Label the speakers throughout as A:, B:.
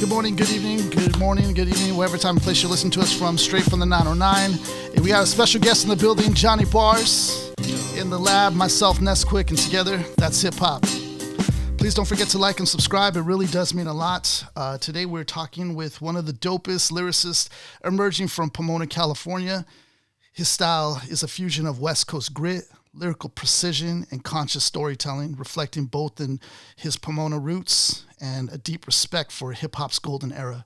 A: Good morning, good evening, wherever time and place you're listening to us from, straight from the 909. And we got a special guest in the building, Jonnie Bars. In the lab, myself, Nesquick, and together, that's hip-hop. Please don't forget to like and subscribe. It really does mean a lot. Today we're talking with one of the dopest lyricists emerging from Pomona, California. His style is a fusion of West Coast grit, lyrical precision, and conscious storytelling, reflecting both in his Pomona roots and a deep respect for hip-hop's golden era.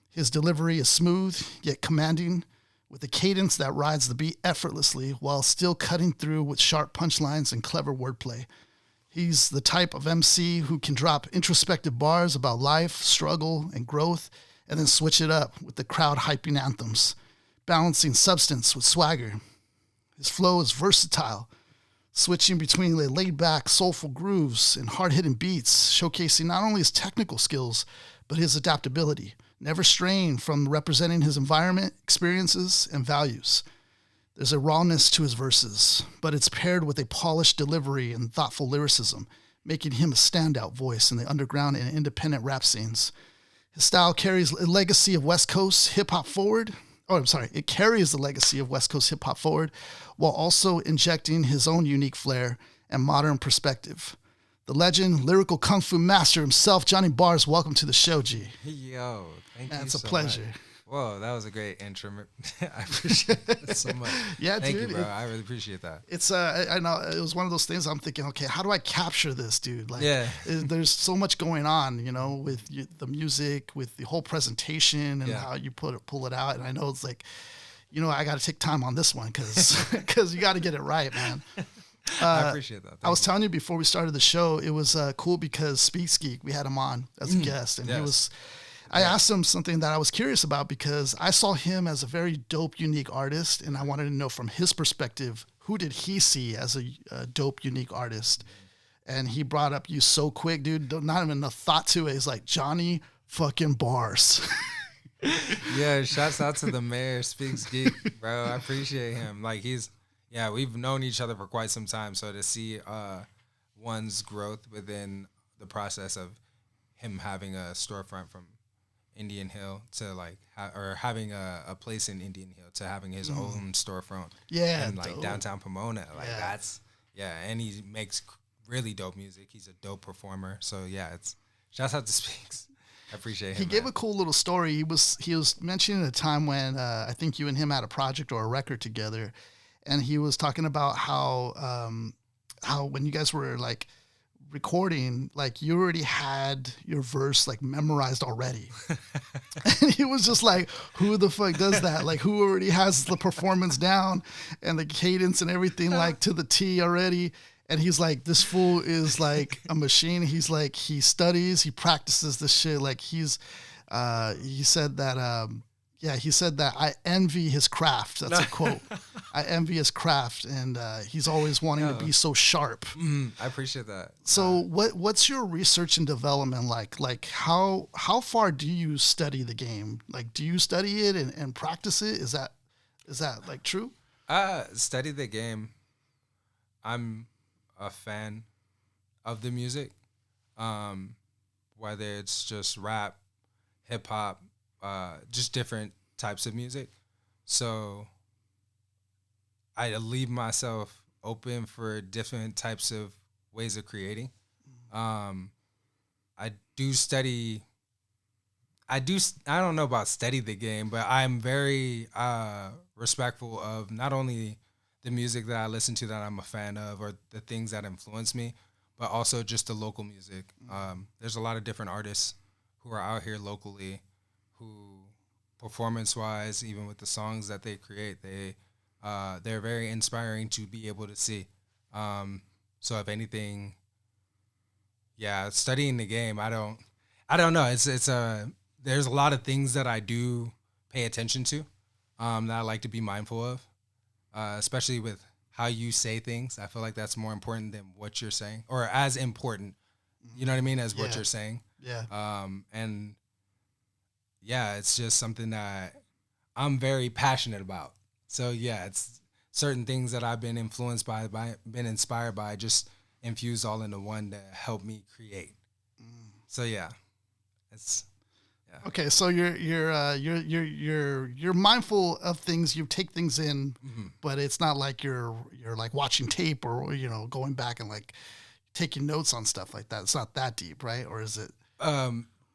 A: His delivery is smooth, yet commanding, with a cadence that rides the beat effortlessly while still cutting through with sharp punchlines and clever wordplay. He's the type of MC who can drop introspective bars about life, struggle, and growth, and then switch it up with the crowd hyping anthems, balancing substance with swagger. His flow is versatile, switching between laid-back, soulful grooves and hard-hitting beats, showcasing not only his technical skills, but his adaptability, never straying from representing his environment, experiences, and values. There's a rawness to his verses, but it's paired with a polished delivery and thoughtful lyricism, making him a standout voice in the underground and independent rap scenes. His style carries a legacy of West Coast hip-hop forward. It carries the legacy of West Coast hip-hop forward while also injecting his own unique flair and modern perspective. The legend, lyrical kung fu master himself, Jonnie Bars, welcome to the show, G.
B: Yo, thank you so much.
A: It's a pleasure.
B: Whoa, that was a great intro. I appreciate it so much.
A: Yeah,
B: thank
A: dude.
B: you, bro. I really appreciate that.
A: It's I know it was one of those things I'm thinking, okay, how do I capture this, dude? Like,
B: yeah.
A: There's so much going on, with the music, with the whole presentation, and how you pull it out. And I know it's like, I got to take time on this one because you got to get it right, man.
B: I appreciate that.
A: I was telling you before we started the show, it was cool because Speaks Geek, we had him on as a guest, and I asked him something that I was curious about because I saw him as a very dope, unique artist, and I wanted to know from his perspective, who did he see as a dope, unique artist? And he brought up you so quick, dude, not even a thought to it. He's like, Jonnie fucking Bars.
B: Yeah, shouts out to the mayor, Speaks Geek, bro. I appreciate him. Like, we've known each other for quite some time, so to see one's growth within the process of him having a storefront from Indian Hill to having a place in Indian Hill to having his own storefront.
A: Yeah.
B: And downtown Pomona. And he makes really dope music. He's a dope performer. So it's shouts out to Speaks. I appreciate him.
A: He gave a cool little story. He was mentioning a time when I think you and him had a project or a record together, and he was talking about how when you guys were recording, you already had your verse memorized already. And he was just like, who the fuck does that? Who already has the performance down and the cadence and everything to the T already? And he's like, this fool is like a machine. He's like, he studies, he practices this shit. He said that I envy his craft. That's a quote. I envy his craft, and he's always wanting to be so sharp.
B: I appreciate that.
A: So what's your research and development like? How far do you study the game? Do you study it and practice it? Is that true?
B: Study the game. I'm a fan of the music, whether it's just rap, hip hop, just different types of music. So I leave myself open for different types of ways of creating. I do study. I don't know about study the game, but I'm very respectful of not only the music that I listen to that I'm a fan of or the things that influence me, but also just the local music. There's a lot of different artists who are out here locally who, performance-wise, even with the songs that they create, they're very inspiring to be able to see. So if anything, studying the game, I don't know. There's a lot of things that I do pay attention to, that I like to be mindful of. Especially with how you say things. I feel like that's more important than what you're saying, or as important, you know what I mean, as what you're saying.
A: Yeah.
B: It's just something that I'm very passionate about. So it's certain things that I've been influenced by, been inspired by, just infused all into one to help me create. So it's
A: Okay, so you're mindful of things. You take things in, but it's not like you're like watching tape or going back and like taking notes on stuff like that. It's not that deep, right? Or is it?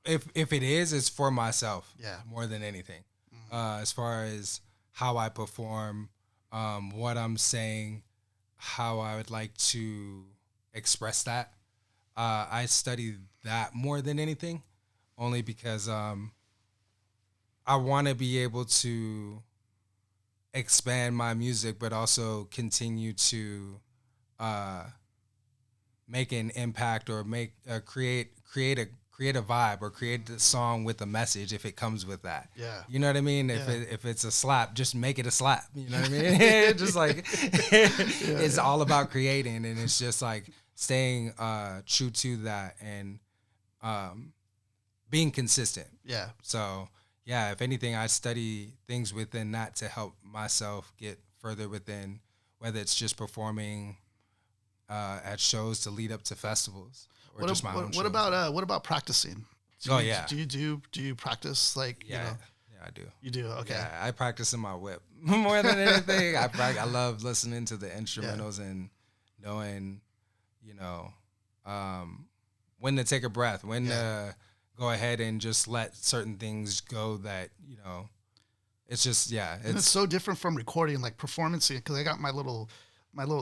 B: If it is, it's for myself.
A: Yeah.
B: More than anything. As far as how I perform, what I'm saying, how I would like to express that. I study that more than anything, only because I want to be able to expand my music, but also continue to make an impact or create a vibe or create the song with a message if it comes with that.
A: Yeah.
B: You know what I mean? Yeah. If it's a slap, just make it a slap. You know what I mean? Just like it's all about creating, and it's just like staying true to that and being consistent.
A: Yeah.
B: So yeah, if anything, I study things within that to help myself get further within, whether it's just performing at shows to lead up to festivals. Or just my own shows.
A: What about practicing? Do you practice like
B: Yeah, I do.
A: You do, okay.
B: Yeah, I practice in my whip more than anything. I love listening to the instrumentals and knowing, when to take a breath, when to go ahead and just let certain things go that, it's just,
A: it's so different from recording, like performance, because I got my little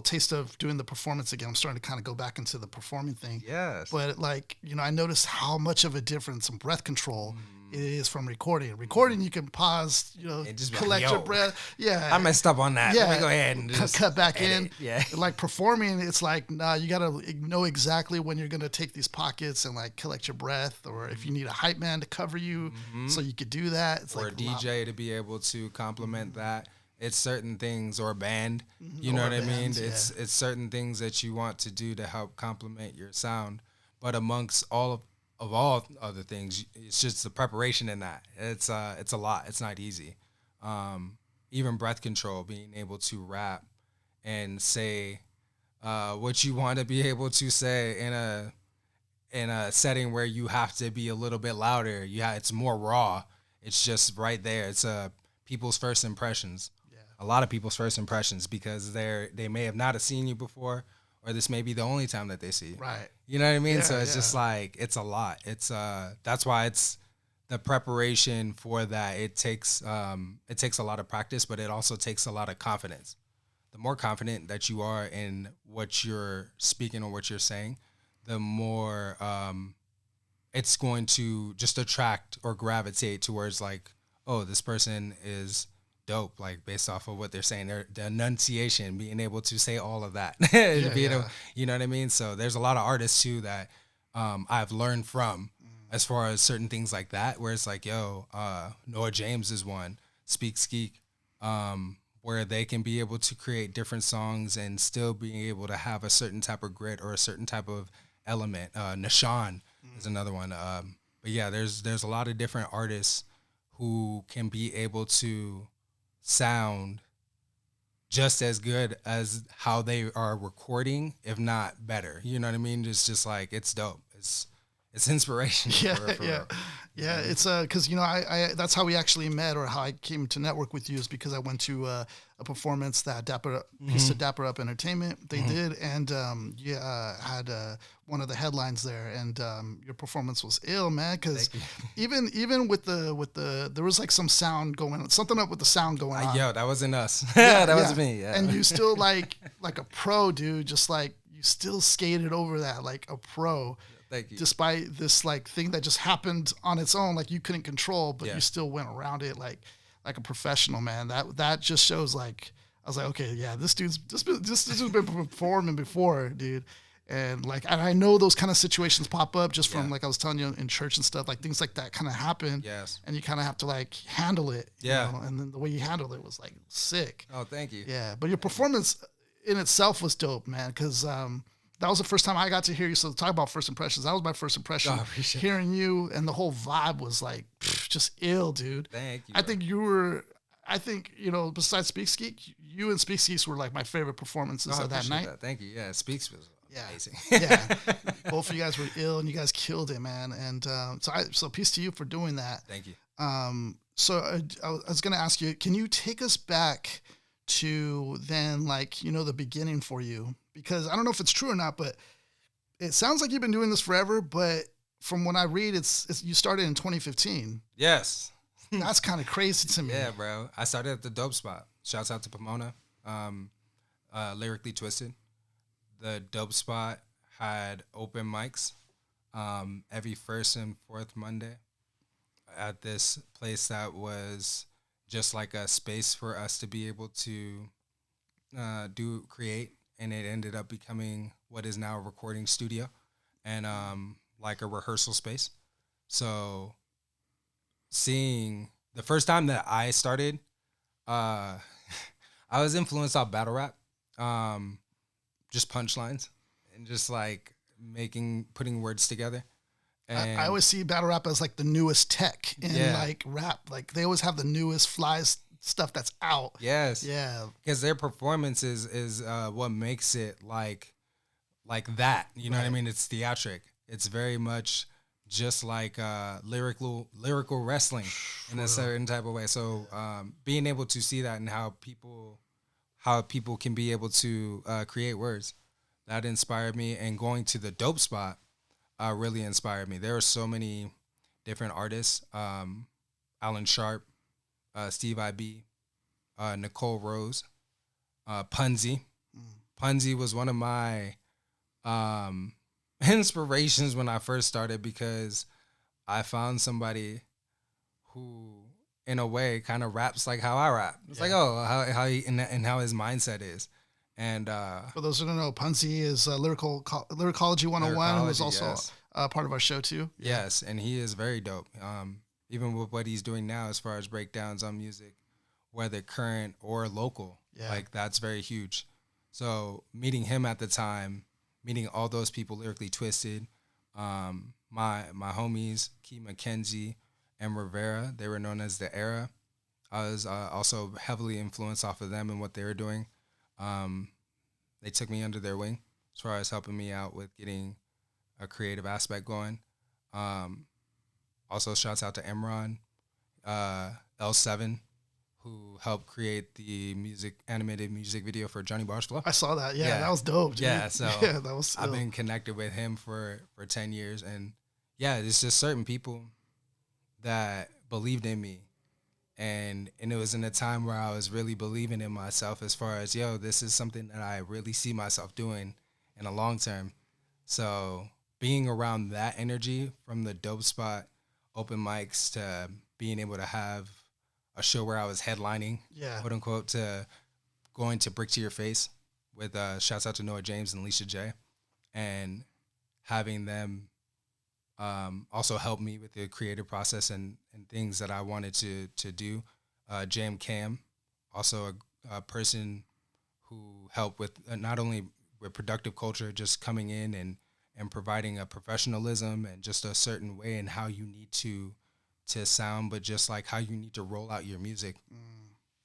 A: taste of doing the performance again. I'm starting to kind of go back into the performing thing.
B: Yes.
A: But I noticed how much of a difference in breath control it is from recording. Recording, you can pause,
B: just
A: collect your breath. Yeah.
B: I messed up on that. Let me go ahead and just
A: cut back
B: edit.
A: in.
B: Yeah.
A: Like performing, it's like, nah, you got to know exactly when you're going to take these pockets and like collect your breath, or if you need a hype man to cover you so you could do that. It's
B: or
A: like
B: a DJ to be able to complement that. It's certain things, or a band, you know what I mean? It's certain things that you want to do to help complement your sound. But amongst all other things, it's just the preparation in that. It's a lot. It's not easy. Even breath control, being able to rap and say what you want to be able to say in a setting where you have to be a little bit louder. It's more raw. It's just right there. It's people's first impressions. A lot of people's first impressions, because they may have not have seen you before, or this may be the only time that they see you.
A: Right.
B: You know what I mean? So it's just like, it's a lot. It's that's why it's the preparation for that. It takes a lot of practice, but it also takes a lot of confidence. The more confident that you are in what you're speaking or what you're saying, the more it's going to just attract or gravitate towards like, oh, this person is dope, like based off of what they're saying, the enunciation, being able to say all of that, you know what I mean? So there's a lot of artists too that I've learned from as far as certain things like that, where it's like, Noah James is one, Speak Skeek, where they can be able to create different songs and still being able to have a certain type of grit or a certain type of element. Nashawn is another one. But yeah, there's a lot of different artists who can be able to sound just as good as how they are recording, if not better. You know what I mean? It's just like, it's dope. It's inspiration.
A: Yeah. It's because I that's how we actually met, or how I came to network with you, is because I went to a performance that piece of Dapper Up Entertainment they did, and had one of the headlines there, and your performance was ill, man. Because even with the there was like some sound going on, something up with the sound going on.
B: That wasn't us. That was me. Yeah.
A: And you still like a pro, dude. Just like you still skated over that like a pro.
B: Thank you.
A: Despite this like thing that just happened on its own, like you couldn't control, but you still went around it like a professional, man. That just shows like, I was like, okay, yeah, this dude's been performing before, dude. And like, I know those kind of situations pop up just from like I was telling you in church and stuff, like things like that kind of happen.
B: Yes.
A: And you kind of have to like handle it.
B: Yeah.
A: And then the way you handled it was like sick.
B: Oh, thank you.
A: Yeah. But your performance in itself was dope, man. Cause, that was the first time I got to hear you. So talk about first impressions. That was my first impression. Hearing you, and the whole vibe was like just ill, dude.
B: Thank you.
A: I think besides Speak Skeek, you and Speak Skeek were like my favorite performances of that night.
B: Thank you. Yeah, Speaks was amazing.
A: Yeah. both of you guys were ill, and you guys killed it, man. And so peace to you for doing that.
B: Thank you.
A: So I was going to ask you, can you take us back to then, like, you know, the beginning for you? Because I don't know if it's true or not, but it sounds like you've been doing this forever. But from what I read, it's you started in 2015.
B: Yes.
A: That's kind of crazy to me.
B: Yeah, bro. I started at the Dope Spot. Shouts out to Pomona. Lyrically Twisted. The Dope Spot had open mics every first and fourth Monday at this place that was just like a space for us to be able to create, and it ended up becoming what is now a recording studio and like a rehearsal space. So seeing the first time that I started, I was influenced off battle rap, just punchlines and just like putting words together. And
A: I always see battle rap as like the newest tech in like rap. Like they always have the newest stuff that's out.
B: Yes.
A: Yeah.
B: Because their performance is what makes it like that. You know what I mean? It's theatric. It's very much just like lyrical wrestling in a certain type of way. So being able to see that and how people can be able to create words, that inspired me. And going to the Dope Spot really inspired me. There are so many different artists, Alan Sharp, Steve I.B., Nicole Rose, Punzi. Punzi was one of my inspirations when I first started, because I found somebody who, in a way, kind of raps like how I rap. It's like, how he and how his mindset is. And
A: for those who don't know, Punzi is Lyricology 101, who is also part of our show too.
B: Yes, and he is very dope. Even with what he's doing now as far as breakdowns on music, whether current or local, like that's very huge. So meeting him at the time, meeting all those people, Lyrically Twisted, my homies, Key McKenzie and Rivera, they were known as The Era. I was also heavily influenced off of them and what they were doing. They took me under their wing as far as helping me out with getting a creative aspect going. Also, shouts out to Emron, L7, who helped create the animated music video for Jonnie Bars Flow.
A: I saw that. Yeah, that was dope, dude.
B: Yeah, so
A: that was
B: I've been connected with him for 10 years. And yeah, it's just certain people that believed in me. And it was in a time where I was really believing in myself as far as, this is something that I really see myself doing in the long term. So being around that energy, from the Dope Spot open mics to being able to have a show where I was headlining, quote unquote, to going to Brick to Your Face with shouts out to Noah James and Alicia J, and having them also help me with the creative process and things that I wanted to do. Jam Cam, also a person who helped with not only with productive culture, just coming in and providing a professionalism and just a certain way in how you need to sound, but just like how you need to roll out your music.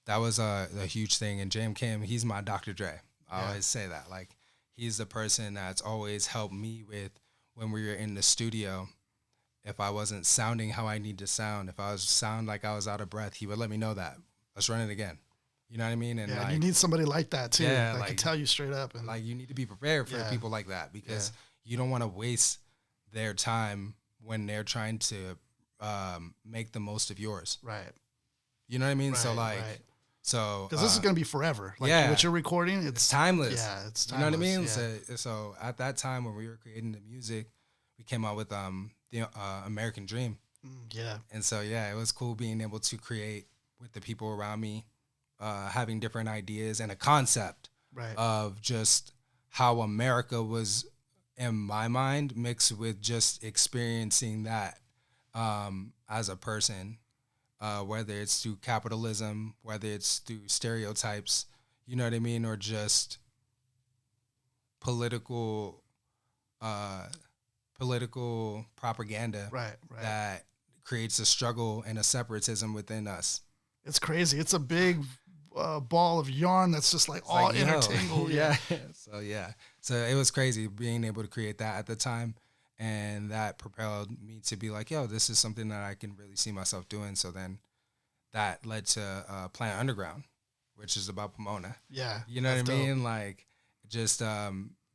B: That was a huge thing. And Jam Cam, he's my Dr. Dre. I always say that. Like, he's the person that's always helped me with, when we were in the studio, if I wasn't sounding how I need to sound, if I was sound like I was out of breath, he would let me know that. Let's run it again. You know what I mean? And
A: you need somebody like that too.
B: Yeah,
A: that can tell you straight up. And
B: like, you need to be prepared for people like that, because you don't want to waste their time when they're trying to make the most of yours.
A: Right.
B: You know what I mean? So so
A: because this is going to be forever. Like what you're recording, it's
B: timeless.
A: Yeah, it's timeless.
B: You know what I mean?
A: Yeah.
B: So at that time when we were creating the music, we came out with the American Dream.
A: Yeah.
B: And so it was cool being able to create with the people around me, having different ideas and a concept of just how America was in my mind, mixed with just experiencing that as a person, whether it's through capitalism, whether it's through stereotypes, you know what I mean, or just political propaganda that creates a struggle and a separatism within us.
A: It's crazy. It's a big ball of yarn that's just like all
B: like,
A: intertangled.
B: Yeah. So it was crazy being able to create that at the time, and that propelled me to be like, yo, this is something that I can really see myself doing. So then that led to Planet Underground, which is about Pomona.
A: Yeah,
B: You know what I
A: dope.
B: mean? Like, just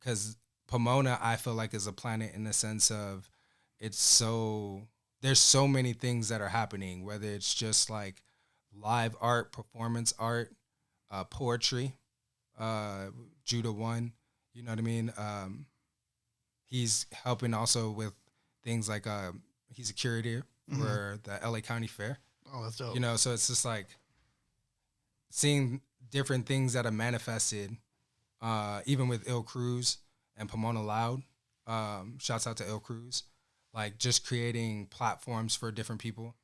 B: because Pomona, I feel like, is a planet in the sense of there's so many things that are happening, whether it's just like live art, performance art, poetry, Judah One, you know what I mean? He's helping also with things like he's a curator for the LA County Fair.
A: Oh, that's dope.
B: You know, so it's just like seeing different things that are manifested, even with Il Cruz and Pomona Loud. Shouts out to Il Cruz. Like just creating platforms for different people.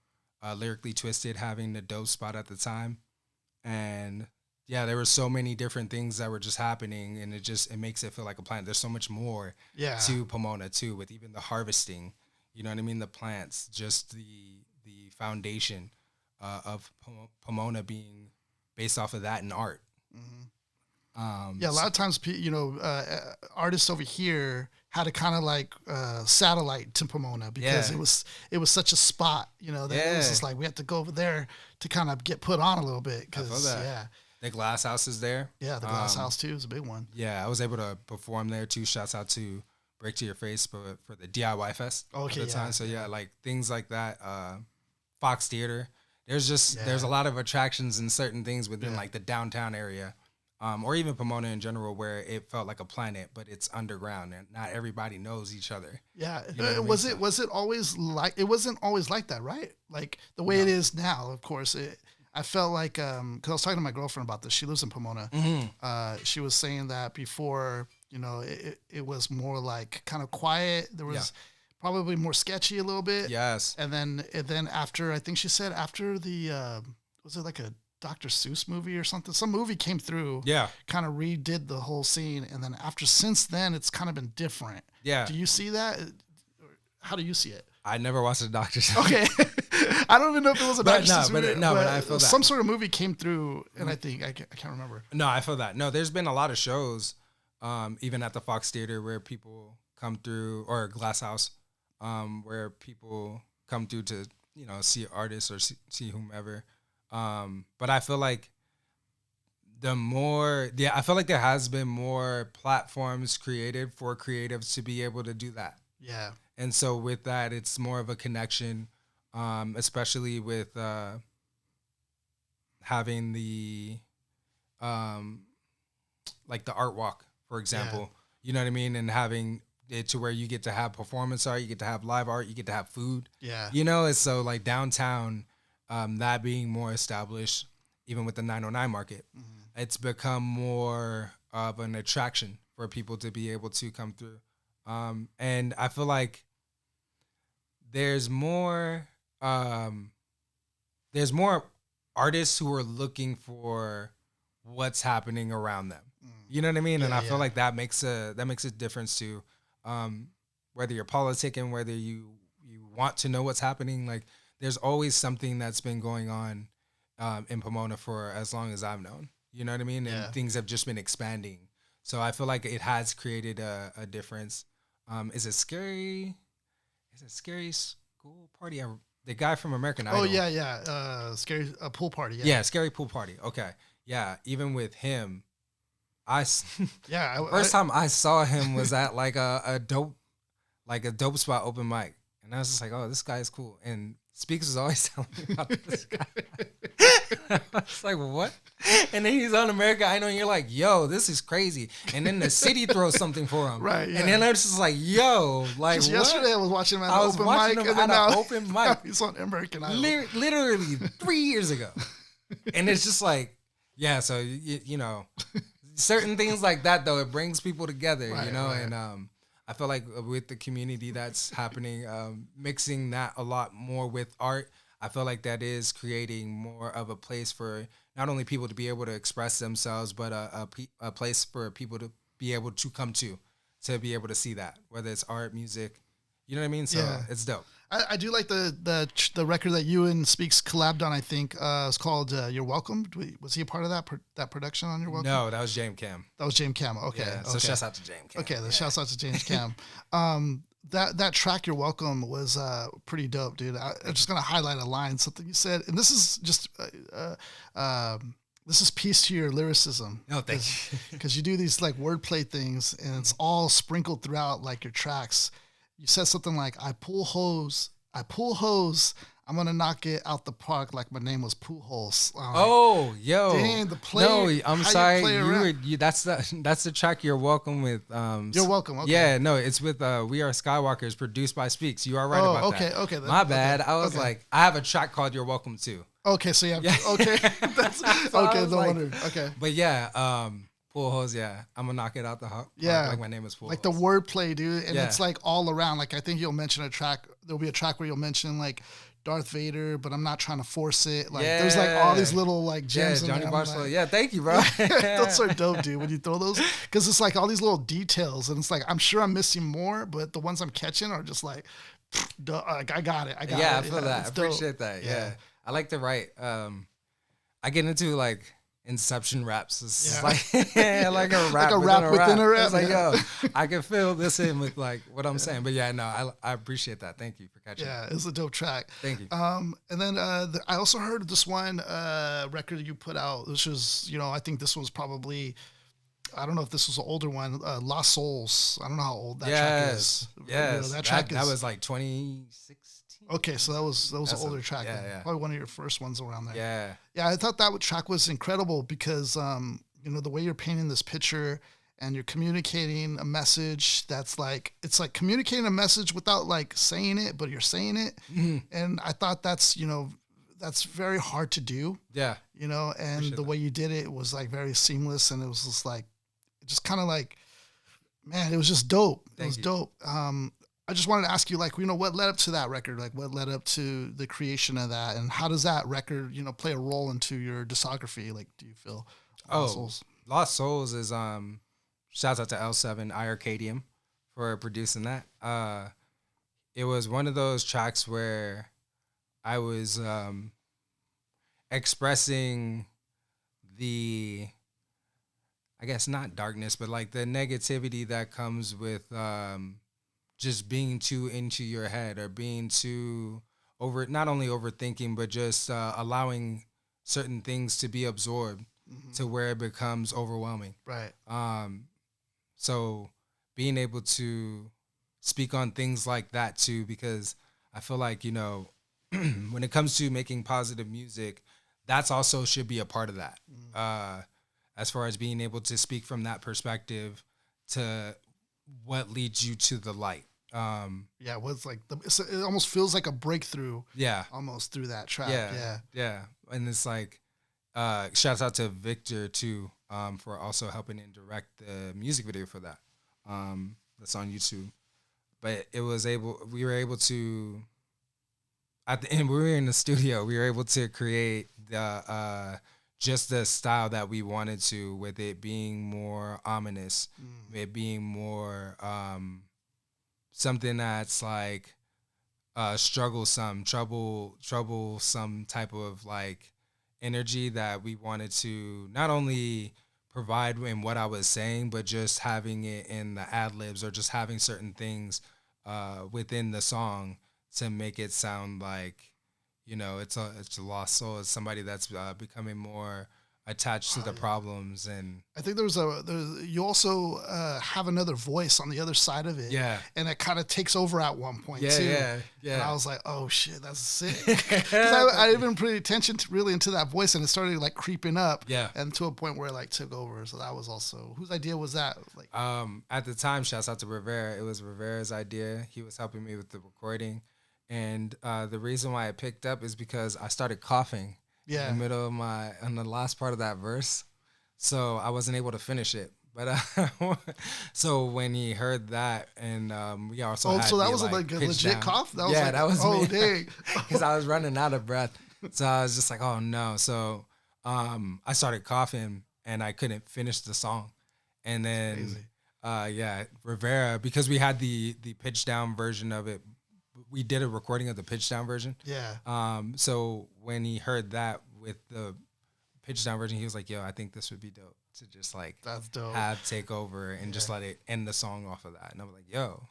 B: Lyrically Twisted having the dope spot at the time. And yeah, there were so many different things that were just happening, and it makes it feel like a plant. There's so much more to Pomona too, with even the harvesting, you know what I mean? The plants, just the foundation of Pomona being based off of that in art.
A: A lot of times, artists over here had to kind of like satellite to Pomona because it was such a spot, that it was just like we had to go over there to kind of get put on a little bit. Because
B: the Glass House is there.
A: Yeah, the Glass House too is a big one.
B: Yeah, I was able to perform there too. Shouts out to Break to Your Face for the DIY Fest at the time. So like things like that. Fox Theater. There's a lot of attractions and certain things within like the downtown area. Or even Pomona in general, where it felt like a planet, but it's underground and not everybody knows each other.
A: Yeah,
B: was
A: it always like it wasn't always like that, right? Like the way it is now. Of course, I felt like because I was talking to my girlfriend about this. She lives in Pomona. She was saying that before, it was more like kind of quiet. There was probably more sketchy a little bit.
B: Yes,
A: and then after, I think she said after the was it like a Dr. Seuss movie or something? Some movie came through, kind of redid the whole scene, and then since then, it's kind of been different.
B: Yeah.
A: Do you see that? How do you see it?
B: I never watched a Dr. Seuss.
A: Okay. I don't even know if it was a Dr. Seuss movie.
B: But I feel that.
A: Some sort of movie came through, and I think, I can't remember.
B: No, I feel that. No, there's been a lot of shows, even at the Fox Theater, where people come through, or Glass House, where people come through to, see artists or see whomever. But I feel like I feel like there has been more platforms created for creatives to be able to do that.
A: Yeah.
B: And so with that, it's more of a connection, especially with having the like the art walk, for example. You know what I mean? And having it to where you get to have performance art, you get to have live art, you get to have food.
A: Yeah.
B: It's so like downtown. That being more established, even with the 909 market, it's become more of an attraction for people to be able to come through. And I feel like there's more artists who are looking for what's happening around them. You know what I mean? And I feel like that makes a difference too. Whether you're politicking, whether you want to know what's happening, like there's always something that's been going on in Pomona for as long as I've known. You know what I mean? And things have just been expanding. So I feel like it has created a difference. Is it scary? Is it Scary School Party? The guy from American Idol.
A: Oh, yeah. Scary Pool Party.
B: Yeah, Scary Pool Party. Okay. Yeah, even with him, first time I saw him was at like a dope spot open mic. And I was just like, oh, this guy is cool. And Speakers was always telling me about this guy. I was like, what? And then he's on America Idol, and you're like, yo, this is crazy. And then the city throws something for him.
A: Right, yeah.
B: And then I was just like, yo, like, what?
A: Yesterday I was watching him at an open mic.
B: And then now open mic.
A: He's on American Idol.
B: Literally 3 years ago. And it's just like, yeah, so, certain things like that, though, it brings people together,
A: right.
B: And I feel like with the community that's happening, mixing that a lot more with art, I feel like that is creating more of a place for not only people to be able to express themselves, but a place for people to be able to come to be able to see that, whether it's art, music, You know what I mean? So it's dope.
A: I do like the record that you and Speaks collabed on. I think it's called "You're Welcome." Was he a part of that production on "You're Welcome"?
B: No, that was James Cam.
A: That was James Cam. Okay,
B: Yeah, so shouts out to James Cam.
A: Okay, shouts out to James Cam. That track "You're Welcome" was pretty dope, dude. I'm just gonna highlight a line, something you said, and this is just this is piece to your lyricism.
B: No, thank you.
A: Because you do these like wordplay things, and it's all sprinkled throughout like your tracks. You said something like, I pull hose, I'm gonna knock it out the park like my name was Pool Holes.
B: Oh, yo.
A: Dang, the play.
B: No, I'm sorry. That's the track You're Welcome with.
A: You're Welcome. Okay.
B: Yeah, no, it's with We Are Skywalkers, produced by Speaks. You are right about that.
A: Okay.
B: My bad. I was like, I have a track called You're Welcome too.
A: Okay, so you have, okay. That's, okay, no wonder. Okay.
B: But yeah, Pool Holes, yeah. I'm gonna knock it out the park.
A: Yeah.
B: Like my name is Pool
A: Like
B: Holes.
A: the wordplay, dude. And it's like all around. Like I think you'll mention a track. There'll be a track where you'll mention like Darth Vader, but I'm not trying to force it. Like there's like all these little like gems in
B: Jonnie
A: there.
B: Bars.
A: Like,
B: yeah, thank you, bro.
A: those are dope, dude. When you throw those, because it's like all these little details, and it's like I'm sure I'm missing more, but the ones I'm catching are just like I got it.
B: Yeah, I feel that. I appreciate that. Yeah. I like to write. I get into like Inception raps. It's like like a rap, within a rap. It's like, yo, I can fill this in with like what I'm saying. But yeah, no, I appreciate that. Thank you for catching.
A: Yeah, it's a dope track.
B: Thank you.
A: And then I also heard this one record you put out. This was, I think this was probably, I don't know if this was an older one, Lost Souls. I don't know how old that track is.
B: Yes,
A: that track
B: that was like 2016.
A: Okay, so that was an older track.
B: Yeah.
A: Probably one of your first ones around there.
B: Yeah.
A: Yeah, I thought that track was incredible because the way you're painting this picture and you're communicating a message that's like, it's like communicating a message without like saying it, but you're saying it. Mm-hmm. And I thought that's very hard to do.
B: Yeah.
A: And the way you did it was like very seamless, and it was just like, just kind of like, man, it was just dope. It was dope. I just wanted to ask you, like, what led up to that record? Like, what led up to the creation of that? And how does that record, play a role into your discography? Like, do you feel?
B: Lost Souls is, shouts out to L7, iArcadium for producing that. It was one of those tracks where I was expressing the, I guess not darkness, but like the negativity that comes with just being too into your head, or being too not only overthinking, but just allowing certain things to be absorbed to where it becomes overwhelming.
A: Right.
B: So being able to speak on things like that too, because I feel like, when it comes to making positive music, that's also should be a part of that. As far as being able to speak from that perspective to what leads you to the light.
A: Yeah, what's like it almost feels like a breakthrough.
B: Yeah,
A: almost through that track.
B: Yeah. And it's like, shouts out to Victor too, for also helping and direct the music video for that. That's on YouTube. But we were able to, at the end, we were in the studio. We were able to create the just the style that we wanted to, with it being more ominous, it being more something that's like troublesome type of like energy that we wanted to not only provide in what I was saying, but just having it in the ad libs, or just having certain things within the song to make it sound like, it's a lost soul. It's somebody that's becoming more attached to the problems. And
A: I think you also have another voice on the other side of it.
B: Yeah.
A: And it kind of takes over at one point too.
B: Yeah.
A: And I was like, oh shit, that's sick. Because I didn't even pay attention really into that voice, and it started like creeping up.
B: Yeah.
A: And to a point where it like took over. So that was also, whose idea was that? Like,
B: at the time, shouts out to Rivera. It was Rivera's idea. He was helping me with the recording. And the reason why I picked up is because I started coughing in the middle of in the last part of that verse. So I wasn't able to finish it. But so when he heard that, and we also had
A: so that
B: the,
A: was like a legit
B: down.
A: cough? That was
B: yeah,
A: like,
B: that was
A: oh,
B: me.
A: dang.
B: Because I was running out of breath. So I was just like, oh no. So I started coughing and I couldn't finish the song. And then Yeah, Rivera, because we had the pitch down version of it. We did a recording of the pitch down version.
A: Yeah.
B: So when he heard that with the pitch down version, he was like, "Yo, I think this would be dope to just like
A: That's dope.
B: have take over and just let it end the song off of that." And I was like, "Yo,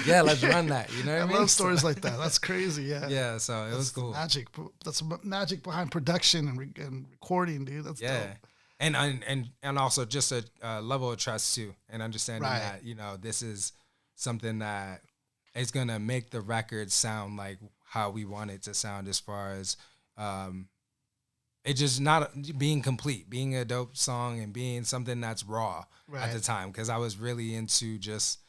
B: yeah, let's run that." You know what I mean?
A: love stories like that. That's crazy. Yeah.
B: Yeah, so it was cool.
A: Magic. That's magic behind production and recording, dude. That's dope.
B: And also just a level of trust too, and understanding
A: Right.
B: that, you know, this is something that is gonna make the record sound like how we want it to sound, as far as it just not being complete, being a dope song and being something that's raw at the time. Because I was really into just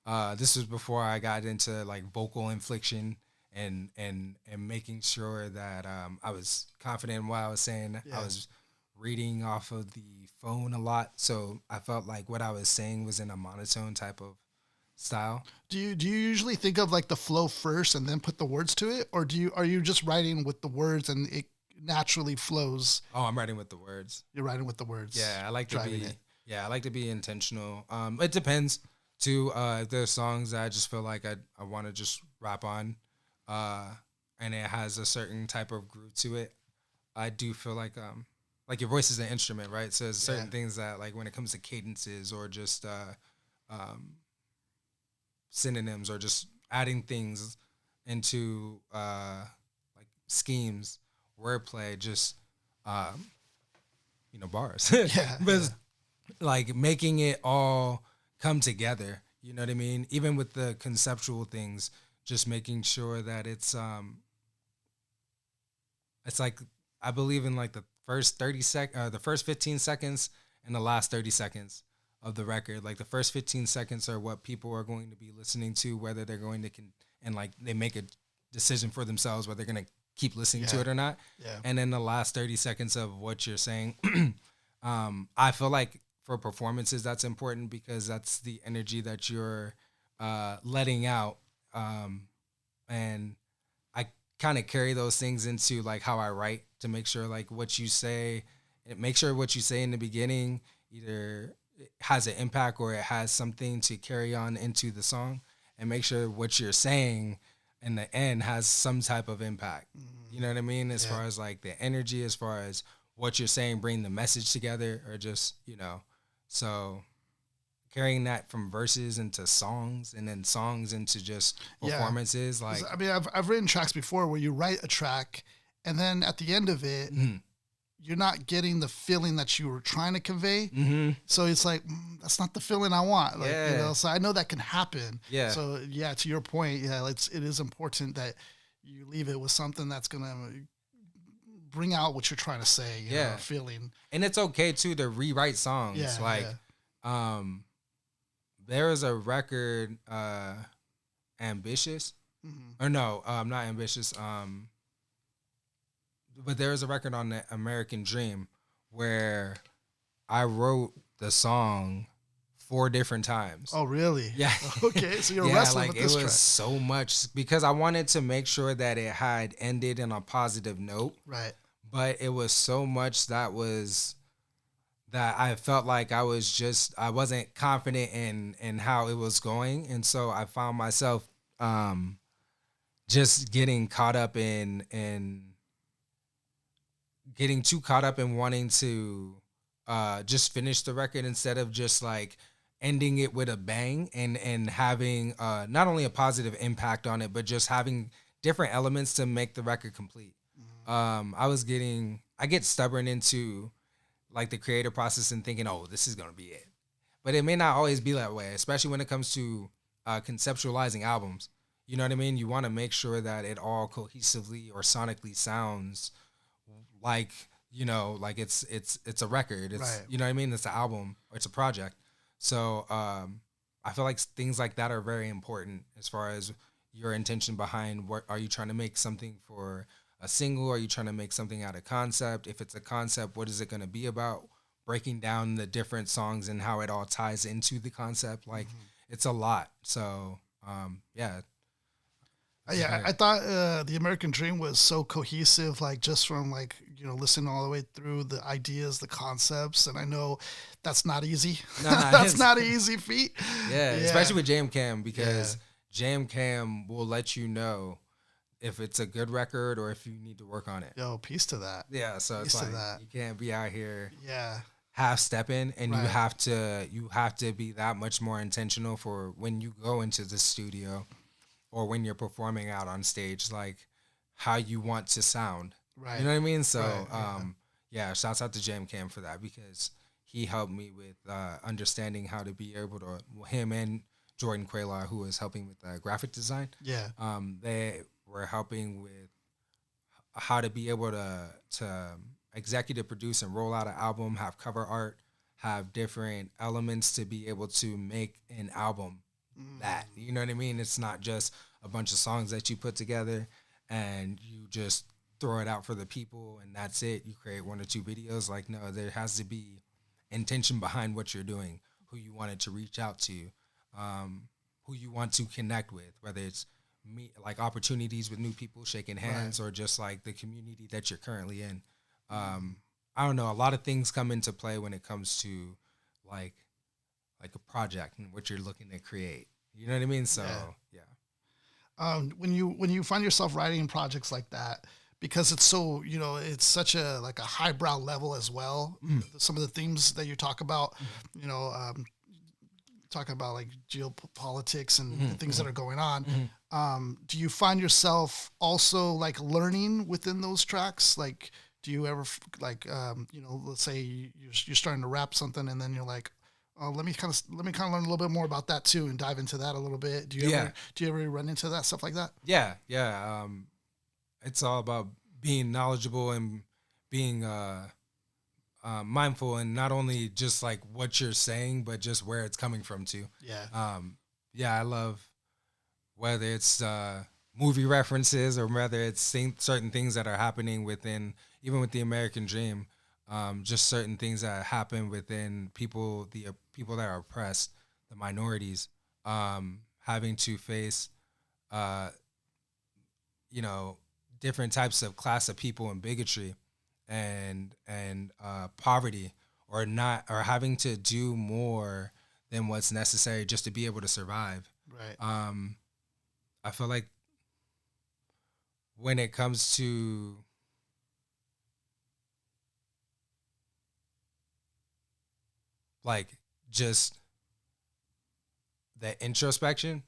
B: this was before I got into like vocal inflection and making sure that I was confident in what I was saying.
A: Yeah.
B: I was reading off of the phone a lot, so I felt like what I was saying was in a monotone type of style.
A: Do you usually think of like the flow first and then put the words to it, or are you just writing with the words and it naturally flows?
B: Oh, I'm writing with the words.
A: You're writing with the words.
B: Yeah, I like to be.
A: It.
B: Yeah, I like to be intentional. It depends too. If there's songs that I just feel like I want to just rap on, and it has a certain type of groove to it, I do feel like your voice is an instrument, right? So there's certain things that, like, when it comes to cadences or just synonyms or just adding things into like schemes, wordplay, just bars. But like making it all come together, you know what I mean? Even with the conceptual things, just making sure that it's like, I believe in like the first 15 seconds and the last 30 seconds of the record. Like the first 15 seconds are what people are going to be listening to, whether they're going to and like they make a decision for themselves whether they're going to keep listening to it or not. Yeah. And then the last 30 seconds of what you're saying. I feel like for performances that's important, because that's the energy that you're letting out. And I kind of carry those things into like how I write, to make sure like what you say in the beginning either has an impact or it has something to carry on into the song, and make sure what you're saying in the end has some type of impact. You know what I mean? As far as like the energy, as far as what you're saying, bring the message together, or just, so carrying that from verses into songs, and then songs into just performances. Like,
A: I mean, I've written tracks before where you write a track and then at the end of it, you're not getting the feeling that you were trying to convey. So it's like, that's not the feeling I want. Like, so I know that can happen. Yeah. So to your point, it is important that you leave it with something that's going to bring out what you're trying to say, you know, feeling.
B: And it's okay too to rewrite songs. There was a record, Ambitious, or no, not Ambitious. But there was a record on the American Dream where I wrote the song 4 different times.
A: Oh, really?
B: Yeah.
A: Okay, so you're wrestling with this track.
B: It was so much, because I wanted to make sure that it had ended on a positive note.
A: Right.
B: But it was so much that I felt like I wasn't confident in how it was going. And so I found myself just getting caught up in getting too caught up in wanting to just finish the record, instead of just like ending it with a bang and having not only a positive impact on it, but just having different elements to make the record complete. I get stubborn into like the creative process and thinking, oh, this is going to be it. But it may not always be that way, especially when it comes to conceptualizing albums. You know what I mean? You want to make sure that it all cohesively or sonically sounds like, like it's a record. It's right. You know what I mean? It's an album, or it's a project. So I feel like things like that are very important, as far as your intention behind what are you trying to make something for a single? Are you trying to make something out of concept? If it's a concept, what is it going to be about? Breaking down the different songs and how it all ties into the concept. Like, it's a lot. So,
A: Yeah, I thought the American Dream was so cohesive, like just from like listening all the way through the ideas, the concepts, and I know that's not easy.
B: Nah,
A: That's not an easy feat.
B: yeah, especially with Jam Cam, because
A: Yeah.
B: Jam Cam will let you know if it's a good record or if you need to work on it.
A: Yo, peace to that.
B: Yeah, so
A: Peace
B: it's
A: to
B: like
A: that.
B: you can't be out here
A: Yeah.
B: half stepping, and
A: Right.
B: you have to be that much more intentional for when you go into the studio or when you're performing out on stage, like how you want to sound.
A: Right.
B: You know what I mean? So,
A: Right,
B: yeah, shouts out to Jam Cam for that, because he helped me with understanding how to be able to, him and Jordan Quaylaw, who was helping with graphic design.
A: Yeah.
B: They were helping with how to be able to executive produce and roll out an album, have cover art, have different elements to be able to make an album that, you know what I mean? It's not just a bunch of songs that you put together and you just throw it out for the people and that's it. You create 1 or 2 videos. Like, no, there has to be intention behind what you're doing, who you wanted to reach out to, who you want to connect with, whether it's like opportunities with new people, shaking hands, or just like the community that you're currently in. I don't know. A lot of things come into play when it comes to like a project and what you're looking to create. You know what I mean? So yeah.
A: When you find yourself writing projects like that, because it's so it's such a like a highbrow level as well. Some of the themes that you talk about, talk about like geopolitics and things that are going on. Do you find yourself also like learning within those tracks? Like, do you ever let's say you're starting to rap something and then you're like, oh, let me kind of learn a little bit more about that too and dive into that a little bit. Do you ever run into that stuff like that?
B: Yeah. It's all about being knowledgeable and being mindful, and not only just like what you're saying, but just where it's coming from too.
A: Yeah.
B: I love whether it's movie references or whether it's certain things that are happening within, even with the American Dream, just certain things that happen within people, the people that are oppressed, the minorities, having to face, different types of class of people and bigotry and poverty, or having to do more than what's necessary just to be able to survive.
A: Right.
B: I feel like when it comes to like just the introspection,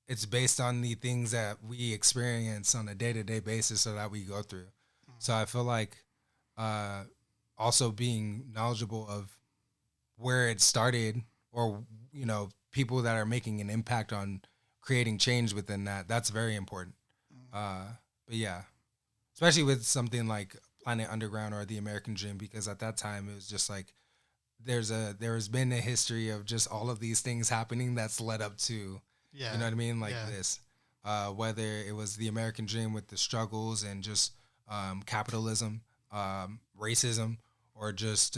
B: it's based on the things that we experience on a day-to-day basis or that we go through. So I feel like also being knowledgeable of where it started, or people that are making an impact on creating change within that's very important. But yeah, especially with something like Planet Underground or the American Dream, because at that time it was just like there's been a history of just all of these things happening that's led up to, you know what I mean, like this, whether it was the American Dream with the struggles and just capitalism, racism, or just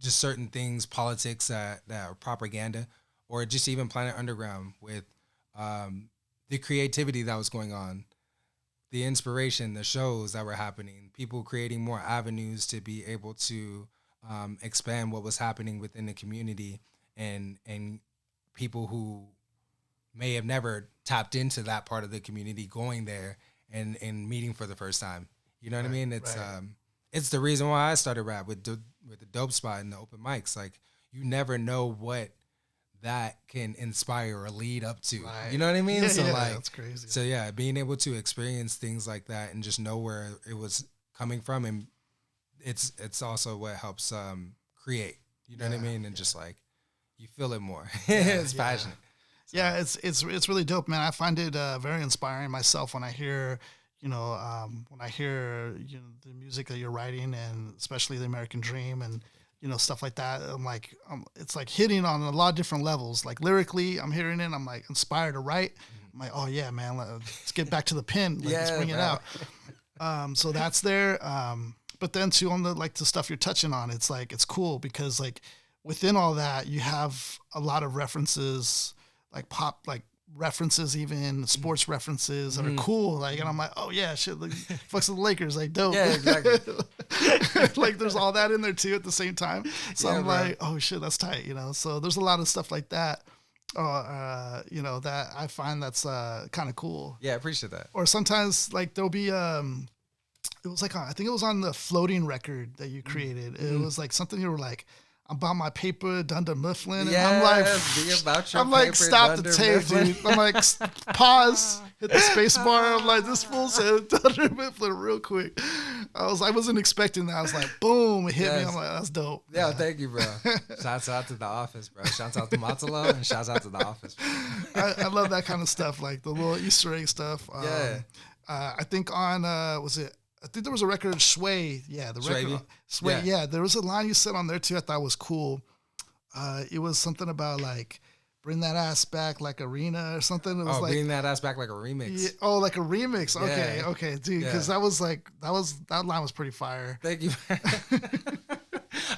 B: just certain things, politics that are propaganda, or just even Planet Underground with the creativity that was going on, the inspiration, the shows that were happening, people creating more avenues to be able to expand what was happening within the community, and people who may have never tapped into that part of the community going there and meeting for the first time. You know what I mean? It's the reason why I started rap with the dope spot and the open mics. Like, you never know what that can inspire or lead up to. Right. You know what I mean?
A: So that's crazy.
B: So yeah, being able to experience things like that and just know where it was coming from, and it's also what helps create. You know what I mean? And just like you feel it more. It's passionate. So.
A: Yeah, it's really dope, man. I find it very inspiring myself when I hear the music that you're writing, and especially the American Dream and stuff like that. I'm like, it's like hitting on a lot of different levels. Like lyrically, I'm hearing it. I'm like inspired to write. I'm like, oh yeah, man, let's get back to the pen. Let's bring it out. So that's there. But then too, on the stuff you're touching on, it's like, it's cool because like within all that, you have a lot of references, like pop, like references, even sports references that are cool. Like, and I'm like, oh yeah, shit, like, fucks with the Lakers, like dope.
B: Yeah, exactly.
A: Like there's all that in there too at the same time. So
B: Yeah,
A: I'm
B: bro.
A: like, oh shit, that's tight, So there's a lot of stuff like that, that I find that's kind of cool.
B: Yeah, I appreciate that.
A: Or sometimes like there'll be it was like I think it was on the floating record that you created. It was like something you were like, I'm about my paper, Dunder Mifflin, and I'm like,
B: be about your
A: I'm like,
B: paper,
A: stop the
B: Dunder
A: tape,
B: Mifflin.
A: dude. I'm like, pause, hit the space bar. I'm like, this fool said Dunder Mifflin real quick. I wasn't expecting that. I was like, boom, it hit me. I'm like, that's dope.
B: Yeah, thank you, bro. Shouts out to The Office, bro. Shouts out to Matalo and shouts out to The Office, bro.
A: I love that kind of stuff, like the little Easter egg stuff. I think on I think there was a record, Sway. Yeah, the record, Sway. Yeah, there was a line you said on there too. I thought was cool. It was something about like bring that ass back like Arena or something. It was like
B: bring that ass back like a remix.
A: Yeah, like a remix. Okay, dude. Because that line was pretty fire.
B: Thank you.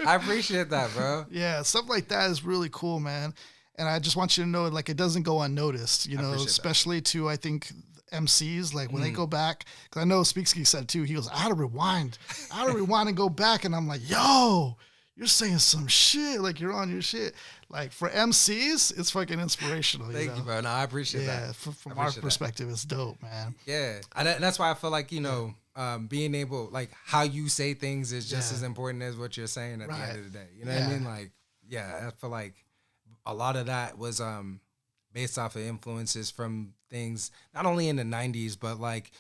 B: I appreciate that, bro.
A: Yeah, stuff like that is really cool, man. And I just want you to know, like, it doesn't go unnoticed. Especially to I think MCs, like when they go back, because I know Speaksky said too, he goes, I had to rewind and go back, and I'm like, yo, you're saying some shit, like you're on your shit. Like for MCs, it's fucking inspirational.
B: Thank you, bro. No, I appreciate that.
A: Yeah, from our perspective, it's dope, man.
B: Yeah, and that's why I feel like being able, like how you say things is just as important as what you're saying at the end of the day. You know what I mean? Like, I feel like a lot of that was based off of influences from things not only in the 90s, but like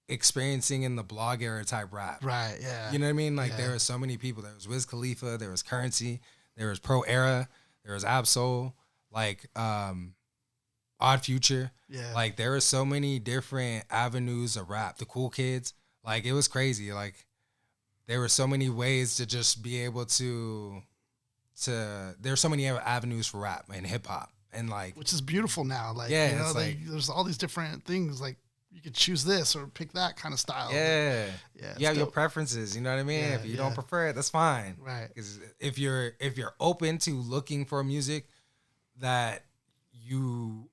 B: experiencing in the blog era type rap.
A: Right, yeah.
B: You know what I mean? Like there were so many people. There was Wiz Khalifa, there was Currency, there was Pro Era, there was Absol, like Odd Future.
A: Yeah.
B: Like there were so many different avenues of rap. The Cool Kids. Like it was crazy. Like there were so many ways to just be able to there's so many avenues for rap and hip hop. And like,
A: which is beautiful now. Like, there's all these different things. Like, you could choose this or pick that kind of style.
B: Yeah, you have your preferences. You know what I mean?
A: Yeah,
B: if you don't prefer it, that's fine.
A: Right.
B: Because if you're open to looking for music that you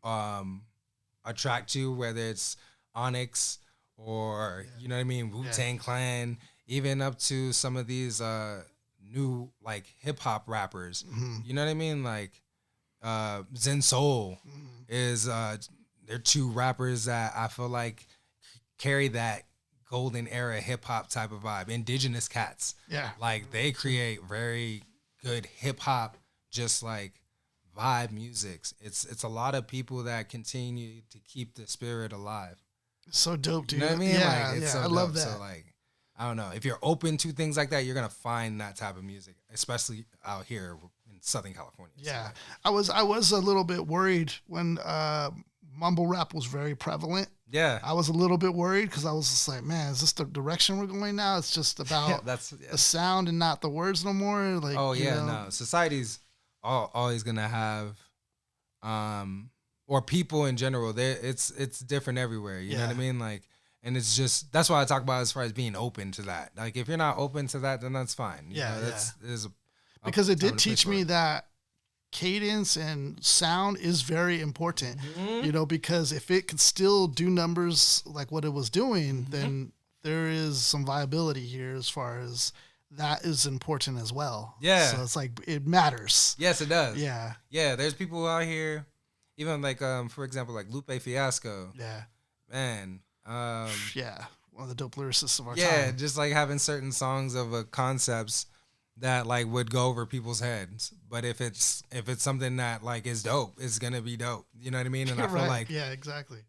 B: attract to, whether it's Onyx or you know what I mean, Wu-Tang Clan, even up to some of these new like hip hop rappers. You know what I mean? Like. Zen Soul is they're two rappers that I feel like carry that golden era hip hop type of vibe. Indigenous Cats, like they create very good hip hop, just like vibe music. It's a lot of people that continue to keep the spirit alive.
A: So dope, dude.
B: You know what I mean?
A: Yeah,
B: like, it's so
A: I
B: dope.
A: love that.
B: So like, I don't know, if you're open to things like that, you're gonna find that type of music, especially out here. Southern California.
A: Yeah. So. I was a little bit worried when mumble rap was very prevalent.
B: Yeah.
A: I was a little bit worried because I was just like, man, is this the direction we're going now? It's just about the sound and not the words no more. Like,
B: no. Society's always gonna have or people in general, it's different everywhere. You know what I mean? Like, and it's just, that's why I talk about as far as being open to that. Like if you're not open to that, then that's fine. You know, there's
A: because it did teach me that cadence and sound is very important, because if it could still do numbers like what it was doing, then there is some viability here as far as that is important as well. Yeah. So it's like, it matters.
B: Yes, it does.
A: Yeah.
B: Yeah. There's people out here, even like, for example, like Lupe Fiasco.
A: Yeah.
B: Man.
A: Yeah. One of the dope lyricists of our time.
B: Yeah. Just like having certain songs of concepts that like would go over people's heads, but if it's something that like is dope, it's gonna be dope. You know what I mean? And I feel like
A: exactly.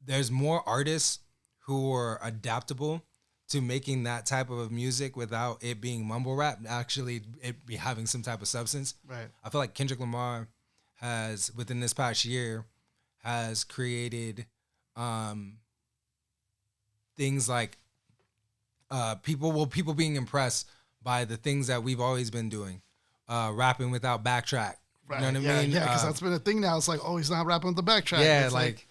B: There's more artists who are adaptable to making that type of music without it being mumble rap. Actually, it be having some type of substance.
A: Right.
B: I feel like Kendrick Lamar has within this past year has created things like people being impressed by the things that we've always been doing, rapping without backtrack.
A: Right.
B: You know what I mean?
A: Yeah, because that's been a thing now. It's like, oh, he's not rapping with the backtrack.
B: Yeah,
A: it's
B: like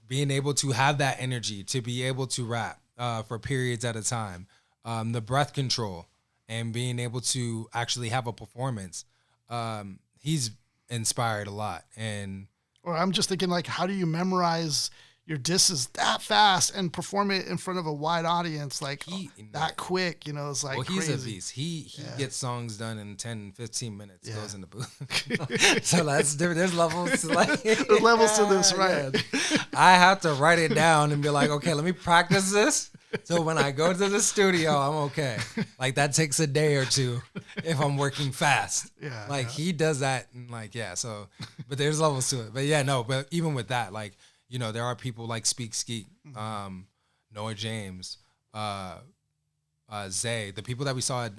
B: being able to have that energy to be able to rap for periods at a time, the breath control, and being able to actually have a performance. He's inspired a lot, and
A: Or I'm just thinking, like, how do you memorize your disses that fast and perform it in front of a wide audience, like that quick? You know, it's like,
B: well, he's
A: crazy.
B: a beast. He gets songs done in 10, 15 minutes, goes in the booth. So that's different. There's levels to
A: There's levels to this, right?
B: Yeah. I have to write it down and be like, okay, let me practice this. So when I go to the studio, I'm okay. Like that takes a day or two if I'm working fast.
A: Yeah.
B: Like he does that and like, so, but there's levels to it. But but even with that, like, you know, there are people like Speak Skeet, Noah James, Zay, the people that we saw at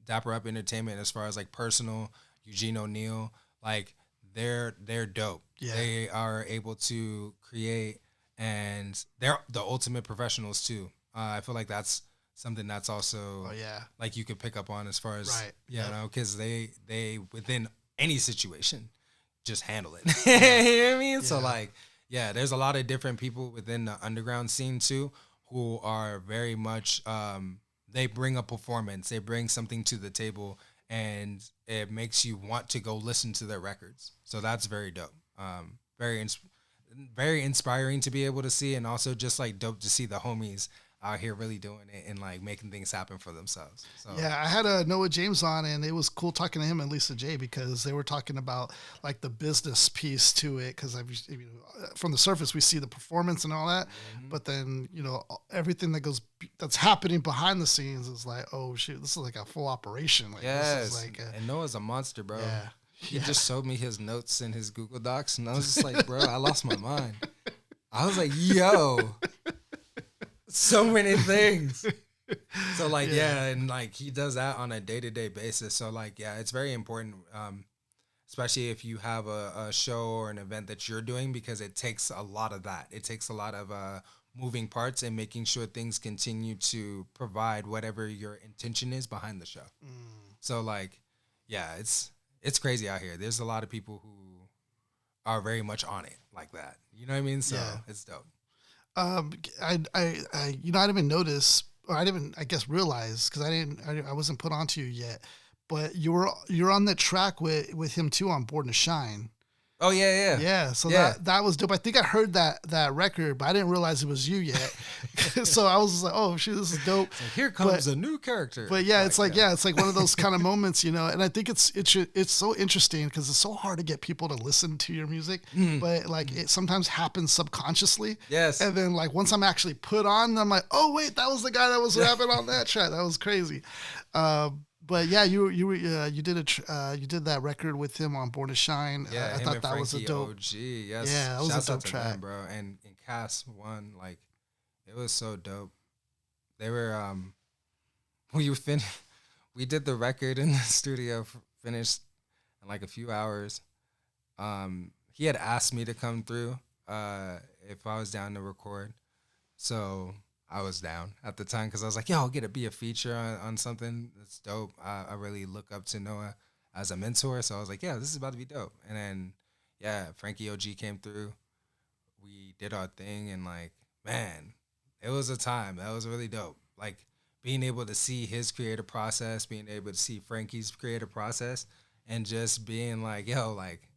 B: Dapper Up Entertainment as far as like Personal, Eugene O'Neill, like they're dope. Yeah. They are able to create and they're the ultimate professionals too. I feel like that's something that's also like you could pick up on as far as you know, because they within any situation just handle it. You know what I mean? So like there's a lot of different people within the underground scene too who are very much they bring a performance, they bring something to the table, and it makes you want to go listen to their records. So that's very dope. Very inspiring to be able to see, and also just like dope to see the homies out here really doing it and like making things happen for themselves. So.
A: Yeah, I had a Noah James on, and it was cool talking to him and Lisa J because they were talking about like the business piece to it. Because from the surface we see the performance and all that, but then you know everything that's happening behind the scenes is like, oh shoot, this is like a full operation. Like, this is like
B: and Noah's a monster, bro.
A: Yeah.
B: He just showed me his notes in his Google Docs, and I was just like, bro, I lost my mind. I was like, yo, so many things. So, like, and, like, he does that on a day-to-day basis. So, like, it's very important, especially if you have a show or an event that you're doing, because it takes a lot of that. It takes a lot of moving parts and making sure things continue to provide whatever your intention is behind the show. So, like, it's crazy out here. There's a lot of people who are very much on it like that. You know what I mean? So it's dope.
A: I didn't even notice, or I didn't, I guess, realize because I wasn't put onto you yet. But you're on that track with him too on Born to Shine.
B: Oh yeah.
A: Yeah. So that was dope. I think I heard that record, but I didn't realize it was you yet. So I was just like, oh shoot, this is dope.
B: Like, here comes a new character.
A: But it's like one of those kind of moments, you know. And I think it's so interesting because it's so hard to get people to listen to your music, but like it sometimes happens subconsciously.
B: Yes.
A: And then like once I'm actually put on, I'm like, oh wait, that was the guy that was rapping on that track. That was crazy. But yeah, you did that record with him on Born to Shine.
B: Yeah,
A: I thought that was a dope.
B: OG, yes.
A: Yeah, that was
B: Shouts
A: a dope track,
B: them, bro. And Cass One, like, it was so dope. They were we did the record in the studio, finished in like a few hours. He had asked me to come through if I was down to record, so I was down at the time because I was like, I'll be a feature on something that's dope. I really look up to Noah as a mentor. So I was like, this is about to be dope. And then, Frankie OG came through. We did our thing. And like, man, it was a time. That was really dope. Like being able to see his creative process, being able to see Frankie's creative process, and just being like, like,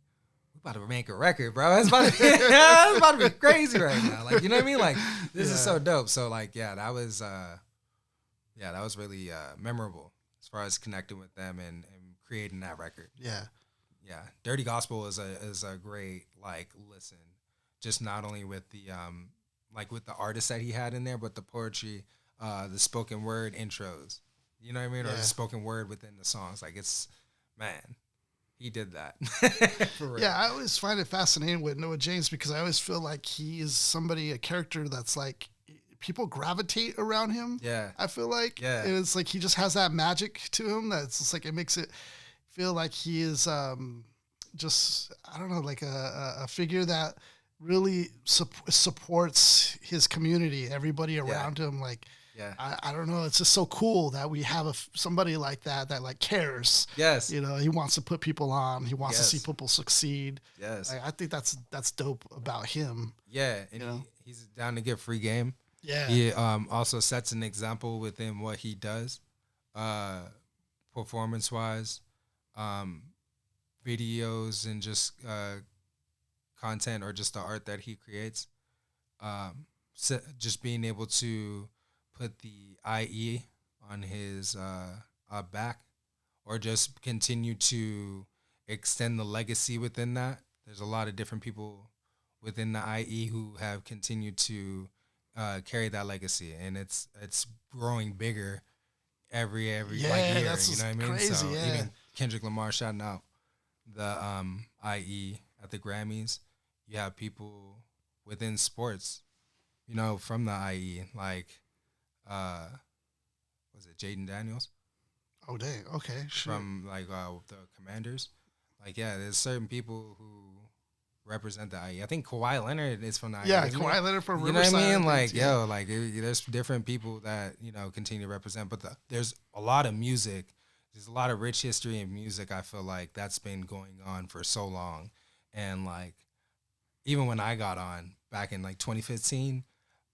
B: about to make a record, bro. It's about to be crazy right now. Like, you know what I mean? Like, this is so dope. So, like, that was really memorable as far as connecting with them and creating that record.
A: Yeah.
B: Dirty Gospel is a great like listen, just not only with the with the artists that he had in there, but the poetry, the spoken word intros. You know what I mean? Or the spoken word within the songs. Like, it's, man. He did that. For real.
A: Yeah, I always find it fascinating with Noah James because I always feel like he is a character that's like, people gravitate around him.
B: Yeah.
A: I feel like.
B: Yeah.
A: And it's like he just has that magic to him that's just like, it makes it feel like he is just, I don't know, like a figure that really supports his community, everybody around him. Like, I don't know. It's just so cool that we have somebody like that like cares.
B: Yes.
A: You know, he wants to put people on. He wants to see people succeed.
B: Yes.
A: I think that's dope about him.
B: Yeah. And he's down to get free game.
A: Yeah.
B: He also sets an example within what he does, performance wise, videos and just content or just the art that he creates. So just being able to put the IE on his back, or just continue to extend the legacy within that. There's a lot of different people within the IE who have continued to carry that legacy, and it's growing bigger every like year.
A: That's
B: You know what I mean?
A: crazy,
B: So
A: yeah.
B: even Kendrick Lamar shouting out the IE at the Grammys. You have people within sports, you know, from the IE, like was it Jaden Daniels?
A: Oh dang. Okay. Sure.
B: From like the Commanders. Like, yeah, there's certain people who represent the IE. I think Kawhi Leonard is from the IE.
A: Yeah, Kawhi Leonard from
B: You know
A: Riverside.
B: what I mean? Like,
A: yeah.
B: like there's different people that, you know, continue to represent. But there's a lot of music. There's a lot of rich history in music. I feel like that's been going on for so long. And like, even when I got on back in like 2015,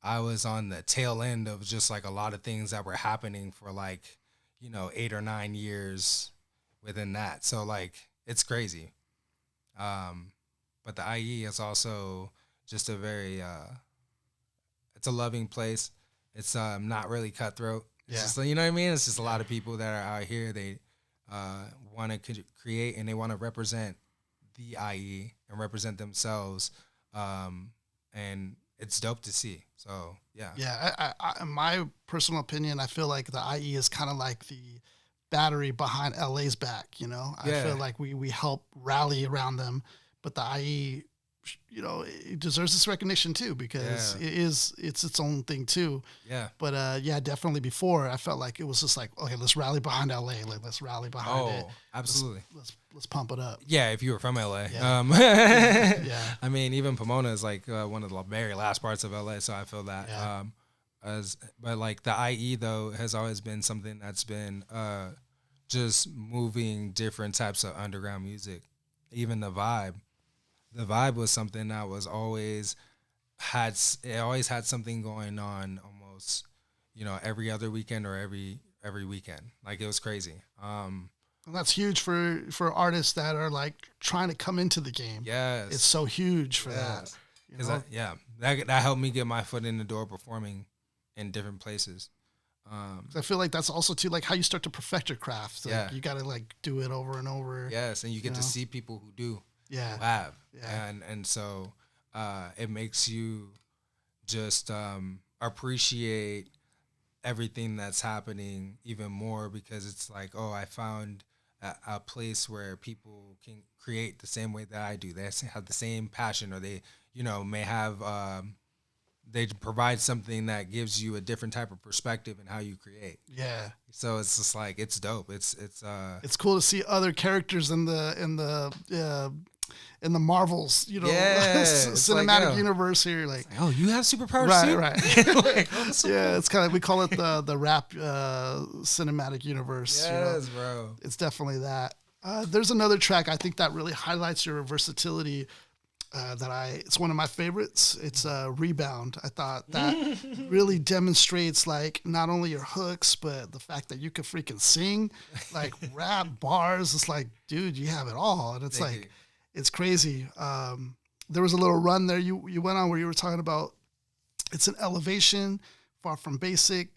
B: I was on the tail end of just like a lot of things that were happening for like, you know, 8 or 9 years within that. So like, it's crazy. But the IE is also just a very, it's a loving place. It's not really cutthroat. It's just, you know what I mean? It's just a lot of people that are out here. They want to create and they want to represent the IE and represent themselves. And it's dope to see. So, yeah.
A: Yeah, in my personal opinion, I feel like the IE is kind of like the battery behind LA's back, you know? I feel like we help rally around them, but the IE, you know, it deserves this recognition too, because it's its own thing too.
B: Yeah.
A: But yeah, definitely before I felt like it was just like, okay, let's rally behind LA. Like, let's rally behind it.
B: Absolutely.
A: Let's pump it up.
B: Yeah, if you were from LA.
A: Yeah. Yeah.
B: I mean, even Pomona is like one of the very last parts of LA, so I feel that.
A: Yeah.
B: But like the IE though has always been something that's been just moving different types of underground music. Even the vibe. The vibe was something that was always had something going on almost, you know, every other weekend or every weekend. Like, it was crazy.
A: And that's huge for artists that are like trying to come into the game.
B: Yes.
A: It's so huge for that. You know?
B: That helped me get my foot in the door performing in different places.
A: I feel like that's also too like how you start to perfect your craft. Like, you got to like do it over and over.
B: Yes, and you get to see people who do.
A: Yeah.
B: Have.
A: Yeah.
B: And so it makes you just appreciate everything that's happening even more, because it's like, oh, I found a place where people can create the same way that I do. They have the same passion, or they, you know, may have they provide something that gives you a different type of perspective in how you create.
A: Yeah.
B: So it's just like, it's dope. It's
A: cool to see other characters in the Marvels, you know, cinematic universe here. Like,
B: oh, you have superpowers too?
A: Right. Yeah, it's kind of, we call it the rap cinematic universe.
B: Yes,
A: you know?
B: bro.
A: It's definitely that. There's another track I think that really highlights your versatility. It's one of my favorites. It's Rebound. I thought that really demonstrates like not only your hooks, but the fact that you can freaking sing, like rap, bars. It's like, dude, you have it all. And it's like, it's crazy. There was a little run there you went on where you were talking about it's an elevation, far from basic.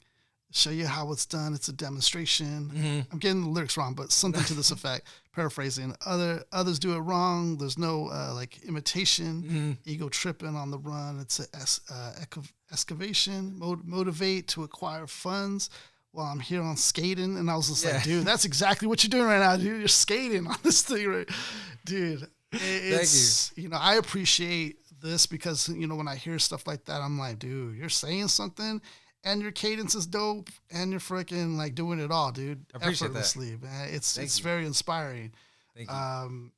A: Show you how it's done. It's a demonstration.
B: Mm-hmm.
A: I'm getting the lyrics wrong, but something to this effect. Paraphrasing. Others do it wrong. There's no like imitation. Ego tripping on the run. It's a excavation. Motivate to acquire funds while I'm here on skating. And I was just like, dude, that's exactly what you're doing right now, dude. You're skating on this thing, right, dude. It's you know, I appreciate this because you know when I hear stuff like that, I'm like, dude, you're saying something. And your cadence is dope, and you're freaking like doing it all, dude.
B: I appreciate
A: effortlessly,
B: that.
A: Man. It's very inspiring.
B: Thank you.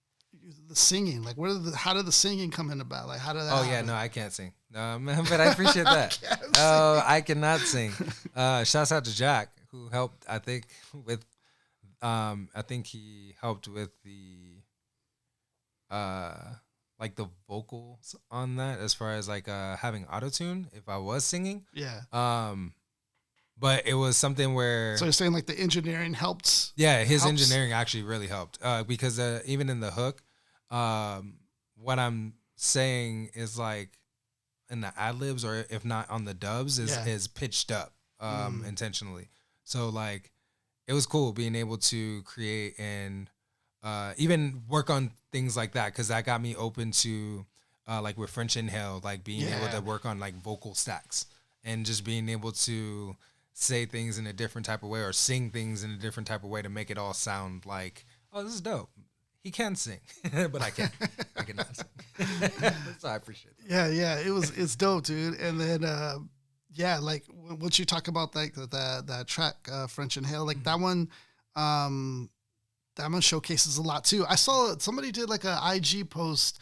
A: The singing, like, how did the singing come in about? Like, how did that?
B: Oh yeah, no, I can't sing. But I appreciate that. I cannot sing. Shouts out to Jack, who helped. I think with, I think he helped with the, like the vocals on that, as far as like having autotune if I was singing.
A: Yeah.
B: But it was something where.
A: So you're saying like the engineering helped?
B: Yeah, his engineering actually really helped. Because even in the hook, what I'm saying is like in the ad libs, or if not on the dubs, is pitched up intentionally. So like it was cool being able to create and even work on things like that, because that got me open to like with French Inhale, like being able to work on like vocal stacks and just being able to say things in a different type of way or sing things in a different type of way to make it all sound like, oh, this is dope. He can sing, but I can't. I cannot sing. So I appreciate that.
A: Yeah, it's dope, dude. And then like once you talk about like that track French Inhale, like that one showcases a lot too. I saw somebody did like a IG post.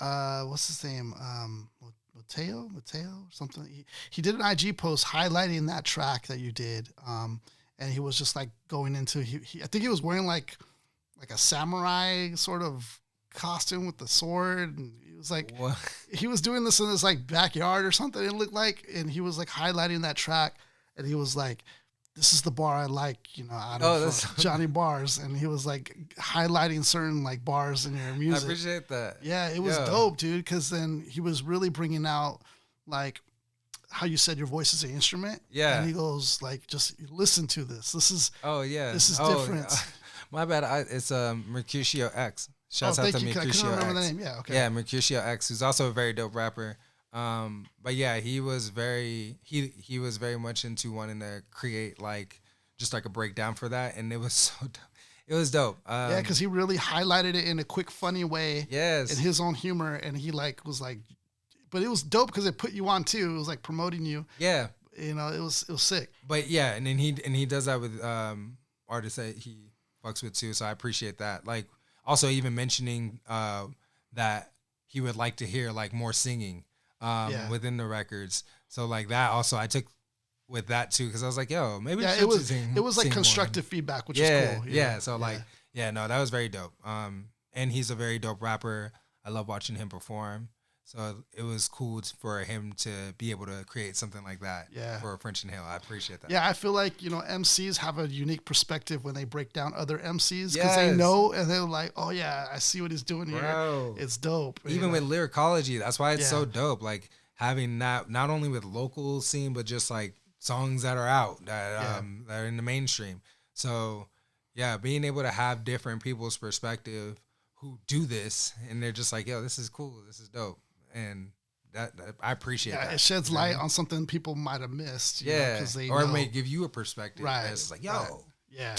A: What's his name? Mateo or something. He did an IG post highlighting that track that you did. And he was just like going into I think he was wearing like a samurai sort of costume with the sword, and he was like, what? He was doing this in his like backyard or something. It looked like, and he was like highlighting that track, and he was like, "This is the bar I like, out of Jonnie Bars," and he was like highlighting certain like bars in your music.
B: I appreciate that.
A: Yeah, it was dope, dude. Because then he was really bringing out like how you said your voice is an instrument.
B: Yeah,
A: and he goes like, "Just listen to this. This is this is
B: different."
A: different.
B: My bad. It's Mercutio X. Shouts out to Mercutio X. I couldn't remember the name. Yeah, okay. Yeah, Mercutio X, who's also a very dope rapper. But yeah, he was very much into wanting to create like just like a breakdown for that, and it was so dope. It was dope.
A: Yeah, because he really highlighted it in a quick, funny way.
B: Yes.
A: In his own humor, and he like was like, but it was dope because it put you on too. It was like promoting you.
B: Yeah.
A: It was sick.
B: But yeah, and then he does that with artists that he fucks with too. So I appreciate that. Like also even mentioning that he would like to hear like more singing within the records. So like that also I took with that too, because I was like, yo, maybe
A: it was like constructive feedback, which is cool.
B: Yeah. So like that was very dope. And he's a very dope rapper. I love watching him perform. So it was cool for him to be able to create something like that for French Inhale. I appreciate that.
A: Yeah, I feel like, MCs have a unique perspective when they break down other MCs because they know and they're like, oh, yeah, I see what he's doing here. Bro. It's dope.
B: Even with lyricology, that's why it's so dope. Like having that not only with local scene, but just like songs that are out that are in the mainstream. So, yeah, being able to have different people's perspective who do this and they're just like, yo, this is cool. This is dope. And that I appreciate that.
A: It sheds light on something people might have missed.
B: It may give you a perspective. Right. It's like, yo,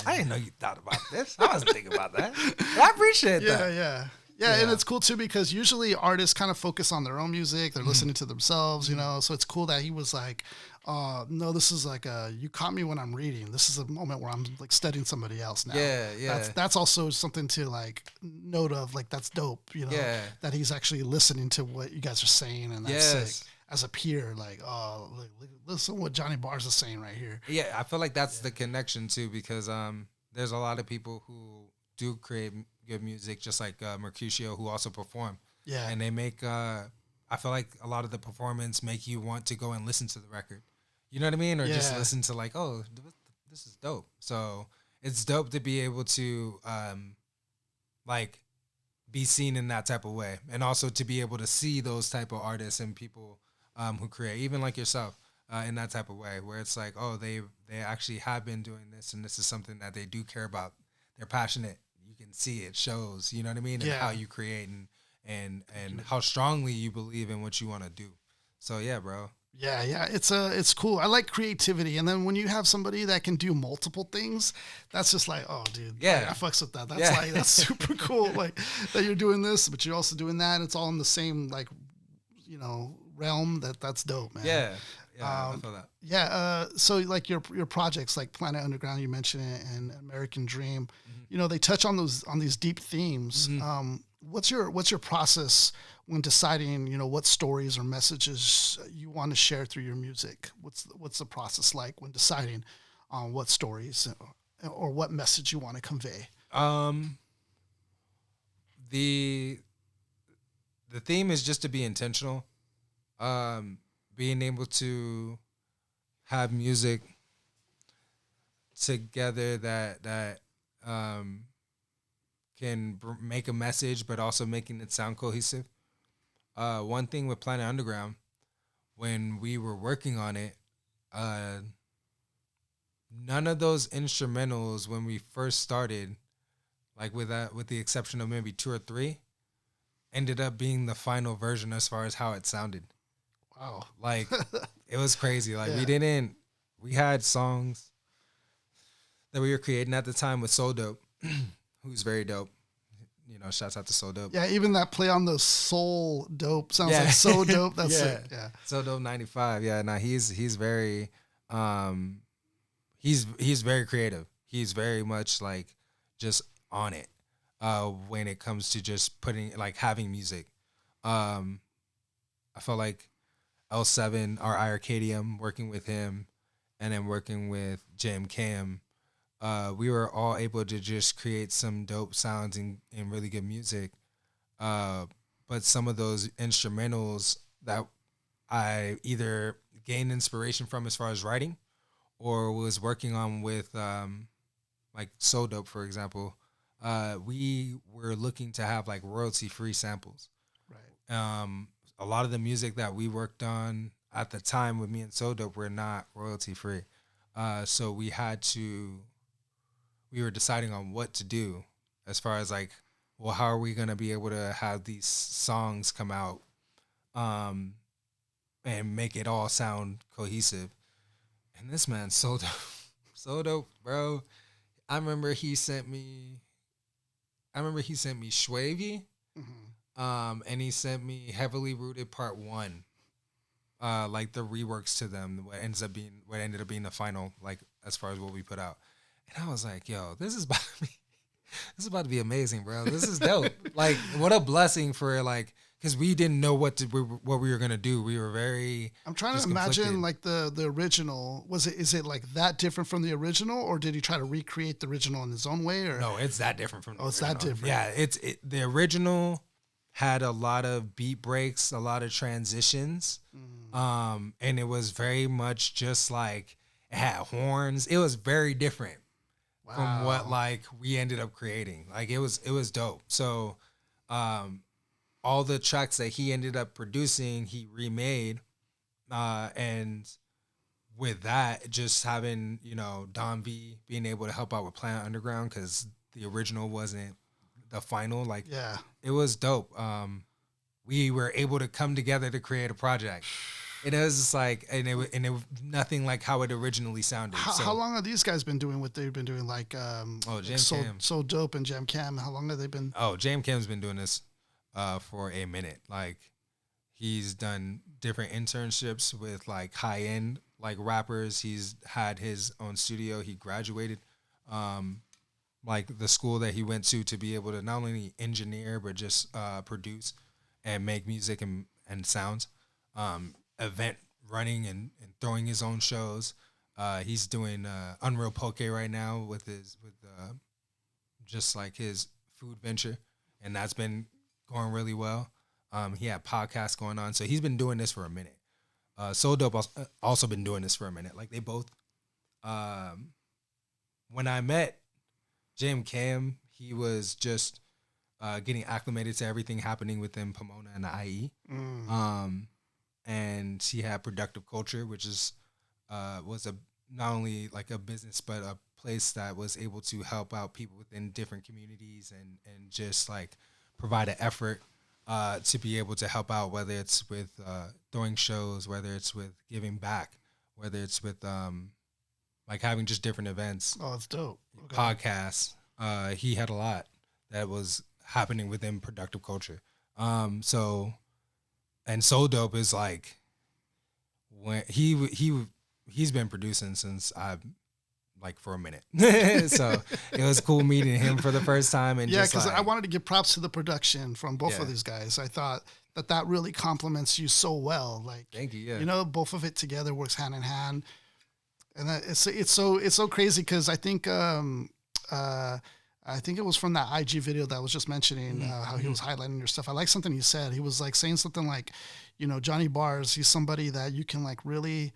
B: I didn't know you thought about this. I wasn't thinking about that. I appreciate that.
A: Yeah, and it's cool too because usually artists kind of focus on their own music. They're listening to themselves, So it's cool that he was like, no, this is like you caught me when I'm reading. This is a moment where I'm like studying somebody else now. Yeah. That's also something to like note of, like that's dope, that he's actually listening to what you guys are saying, and that's sick. As a peer, like, oh, listen to what Jonnie Bars is saying right here.
B: Yeah, I feel like that's the connection too, because there's a lot of people who do create good music, just like Mercutio, who also perform. Yeah, and they make. I feel like a lot of the performance make you want to go and listen to the record. You know what I mean? Or just listen to like, oh, this is dope. So it's dope to be able to like be seen in that type of way, and also to be able to see those type of artists and people who create, even like yourself, in that type of way, where it's like, oh, they actually have been doing this, and this is something that they do care about. They're passionate. You can see it shows. You know what I mean? And how you create and how strongly you believe in what you want to do. So yeah, bro.
A: Yeah, it's cool. I like creativity, and then when you have somebody that can do multiple things, that's just like, oh, dude, I fucks with that. That's like that's super cool. Like that you're doing this, but you're also doing that. It's all in the same like, realm. That's dope, man.
B: Yeah, I feel that.
A: Yeah, so like your projects like Planet Underground, you mentioned it, and American Dream, they touch on these deep themes. Mm-hmm. What's your process when deciding, what stories or messages you want to share through your music? What's the process like when deciding on what stories or what message you want to convey?
B: The theme is just to be intentional. Being able to have music together that can make a message, but also making it sound cohesive. one thing with Planet Underground, when we were working on it, none of those instrumentals when we first started, like with the exception of maybe 2 or 3, ended up being the final version as far as how it sounded.
A: Wow.
B: Like it was crazy. Like
A: Yeah.
B: we had songs that we were creating at the time with So Dope, who's very dope. You know, shouts out to So Dope.
A: Yeah, even that play on the soul dope sounds
B: Yeah.
A: like so dope. That's
B: Yeah.
A: sick. Yeah.
B: So Dope 95. Yeah, now he's very um he's very creative. He's very much like just on it when it comes to just putting like having music. Um I felt like L7 or Arcadium working with him and then working with Jam Cam, we were all able to just create some dope sounds and really good music. But some of those instrumentals that I either gained inspiration from as far as writing or was working on with like So Dope, for example, we were looking to have like royalty free samples.
A: Right.
B: A lot of the music that we worked on at the time with me and So Dope were not royalty free. So we were deciding on what to do as far as like, well, how are we going to be able to have these songs come out and make it all sound cohesive? And this man, So Dope, So Dope, bro. I remember he sent me Shwavy. And he sent me Heavily Rooted Part 1. Like the reworks to them, what ended up being the final, like as far as what we put out. And I was like, yo, this is about to be amazing, bro. This is dope. Like, what a blessing for like, because we didn't know what we were gonna do. We were very.
A: I'm trying to
B: just
A: imagine
B: conflicted.
A: like the original. Is it like that different from the original, or did he try to recreate the original in his own way? Or
B: No, it's that different from the
A: it's
B: original.
A: that different.
B: Yeah, the original had a lot of beat breaks, a lot of transitions. And it was very much just like it had horns. It was very different from what like we ended up creating. Like it was dope. So all the tracks that he ended up producing, he remade. And with that, just having, Don V being able to help out with Planet Underground because the original wasn't the final. Like
A: Yeah.
B: it was dope. We were able to come together to create a project. And it was just like, and it was nothing like how it originally sounded.
A: How long have these guys been doing what they've been doing? Like,
B: Jam Cam.
A: So Dope and Jam Cam. How long have they been?
B: Oh, Jam Cam's been doing this for a minute. Like, he's done different internships with like high end like rappers. He's had his own studio. He graduated like the school that he went to be able to not only engineer but just produce and make music and sounds. Event running and throwing his own shows. He's doing Unreal Poke right now with just like his food venture, and that's been going really well. He had podcasts going on, so he's been doing this for a minute. So Dope also been doing this for a minute. Like they both. When I met Jam Cam, he was just getting acclimated to everything happening within Pomona and the IE. And he had Productive Culture, which is was not only like a business but a place that was able to help out people within different communities and just like provide an effort to be able to help out, whether it's with throwing shows, whether it's with giving back, whether it's with like having just different events.
A: Oh, it's dope. Okay.
B: Podcasts. He had a lot that was happening within Productive Culture. And So Dope is like when he's been producing since like for a minute. So it was cool meeting him for the first time. And
A: yeah,
B: just
A: because
B: like,
A: I wanted to give props to the production from both
B: Yeah.
A: of these guys. I thought that really complements you so well. Like,
B: thank you. Yeah.
A: both of it together works hand in hand, and that it's so crazy because I think it was from that IG video that I was just mentioning how he was highlighting your stuff. I like something he said. He was like saying something like, Jonnie Bars, he's somebody that you can like really,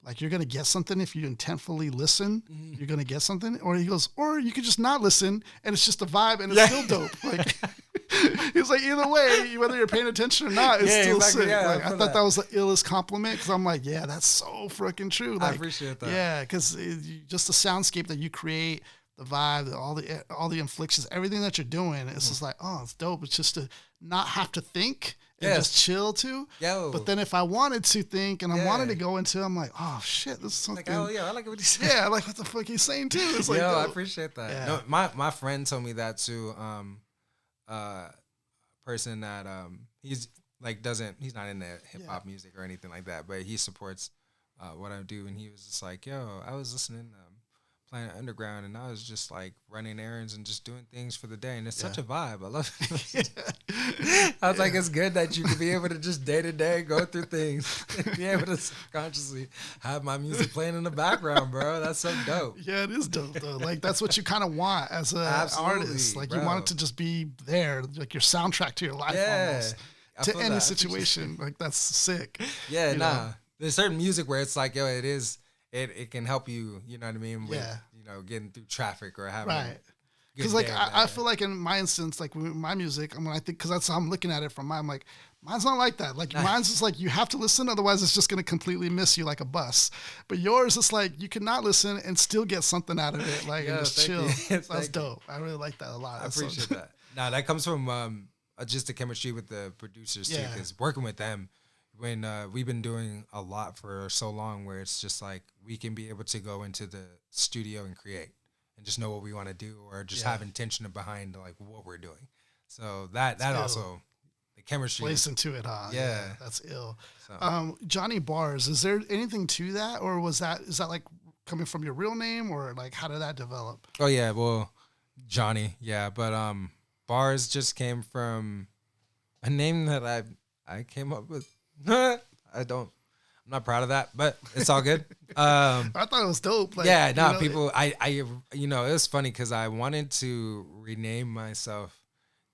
A: like you're going to get something if you intentfully listen, you're going to get something. Or he goes, or you could just not listen and it's just a vibe and it's still dope. Like, He's like, either way, whether you're paying attention or not, it's still sick.
B: Yeah,
A: like, I thought that was the illest compliment because I'm like, yeah, that's so freaking true. Like,
B: I appreciate that.
A: Yeah, because just the soundscape that you create, the vibe, all the inflections, everything that you're doing, it's just like, oh, it's dope. It's just to not have to think and just chill too. But then if I wanted to think and I wanted to go into, I'm like, oh shit, this is something.
B: Like, oh yeah, I like what he's saying.
A: Yeah, like what the fuck he's saying too. It's like,
B: I appreciate that. Yeah. No, my friend told me that too. Person that he's like he's not into hip hop music or anything like that, but he supports what I do, and he was just like, yo, I was listening Planet Underground, and I was just like running errands and just doing things for the day, and it's such a vibe. I love it. I was like, it's good that you can be able to just day to day go through things, and be able to consciously have my music playing in the background, bro. That's so dope.
A: Yeah, it is dope though. Like that's what you kind of want as an artist. Like you want it to just be there, like your soundtrack to your life, almost to any situation. Like that's sick.
B: Yeah, nah. There's certain music where it's like, yo, it is. It can help you, you know what I mean? With, getting through traffic or having
A: because like I feel like in my instance, like with my music, I mean, I think because that's how I'm looking at it from I'm like, mine's not like that. Like mine's just like you have to listen, otherwise it's just gonna completely miss you like a bus. But yours is like you cannot listen and still get something out of it, like and just chill. That's dope. I really like that a lot.
B: I appreciate that. Now that comes from just the chemistry with the producers too, because working with them. When we've been doing a lot for so long where it's just like we can be able to go into the studio and create and just know what we want to do or just have intention behind like what we're doing. So that also the chemistry
A: plays into it, huh?
B: Yeah.
A: That's ill. So. Jonnie Bars, is there anything to that, or is that like coming from your real name, or like how did that develop?
B: Oh yeah, well, Jonnie, but Bars just came from a name that I came up with. I'm not proud of that, but it's all good.
A: I thought it was dope. Like,
B: people, it was funny because I wanted to rename myself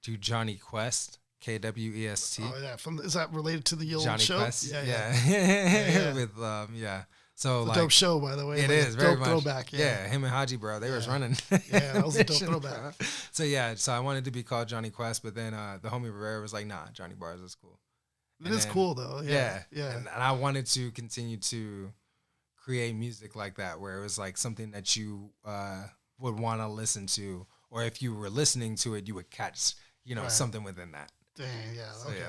B: to Johnny Quest, Kwest.
A: Oh yeah, is that related to the old
B: Johnny
A: show?
B: Quest? Yeah. With So
A: it's
B: like,
A: a dope show, by the way.
B: It is very much
A: throwback.
B: Yeah, him and Haji, bro, they was running.
A: Yeah, that was a dope throwback.
B: So I wanted to be called Johnny Quest, but then the homie Rivera was like, nah, Jonnie Bars is cool.
A: It is cool though. Yeah.
B: And I wanted to continue to create music like that, where it was like something that you would want to listen to, or if you were listening to it, you would catch, something within that.
A: Dang, yeah. So, okay,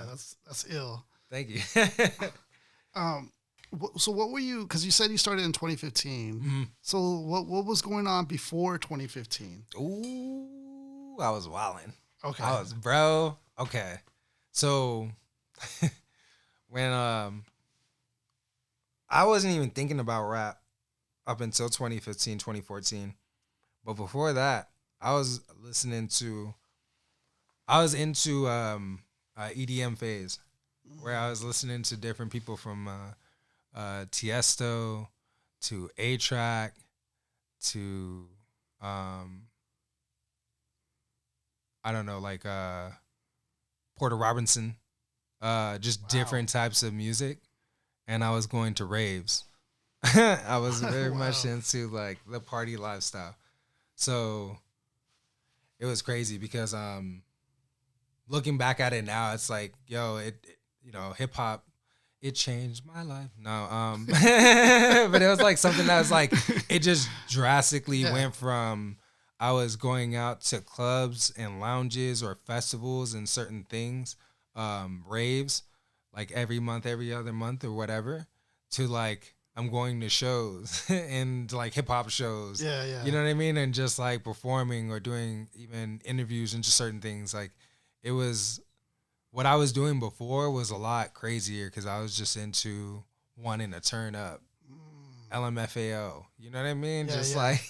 A: that's ill.
B: Thank you.
A: So what were you? Because you said you started in 2015.
B: Mm-hmm.
A: So what was going on before 2015?
B: Ooh, I was wilding.
A: Okay.
B: Okay. So. When I wasn't even thinking about rap up until 2015, 2014. But before that, I was into EDM phase, where I was listening to different people from Tiesto to A-Track to I don't know, like Porter Robinson. Just different types of music, and I was going to raves. I was very much into like the party lifestyle, so it was crazy because looking back at it now, it's like, yo, hip hop, it changed my life. No, but it was like something that was like it just drastically went from I was going out to clubs and lounges or festivals and certain things. Raves like every month, every other month or whatever, to like I'm going to shows and like hip hop shows.
A: Yeah.
B: You know what I mean? And just like performing or doing even interviews and just certain things. Like it was what I was doing before was a lot crazier because I was just into wanting to turn up. LMFAO, you know what I mean? Like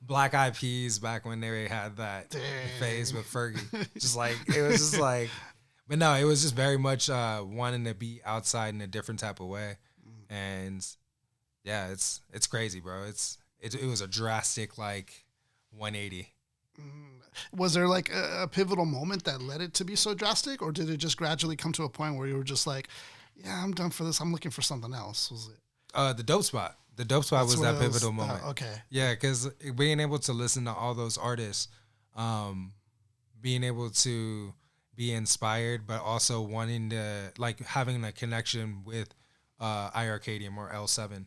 B: Black Eyed Peas back when they had that phase with Fergie. It was just like, but no, it was just very much wanting to be outside in a different type of way, and yeah, it's crazy, bro. It was a drastic like 180.
A: Was there like a pivotal moment that led it to be so drastic, or did it just gradually come to a point where you were just like, yeah, I'm done for this. I'm looking for something else? Was it?
B: The Dope Spot. The Dope Spot was that pivotal moment.
A: Okay.
B: Yeah, because being able to listen to all those artists, being able to be inspired, but also wanting to like having a connection with iArcadium or L7,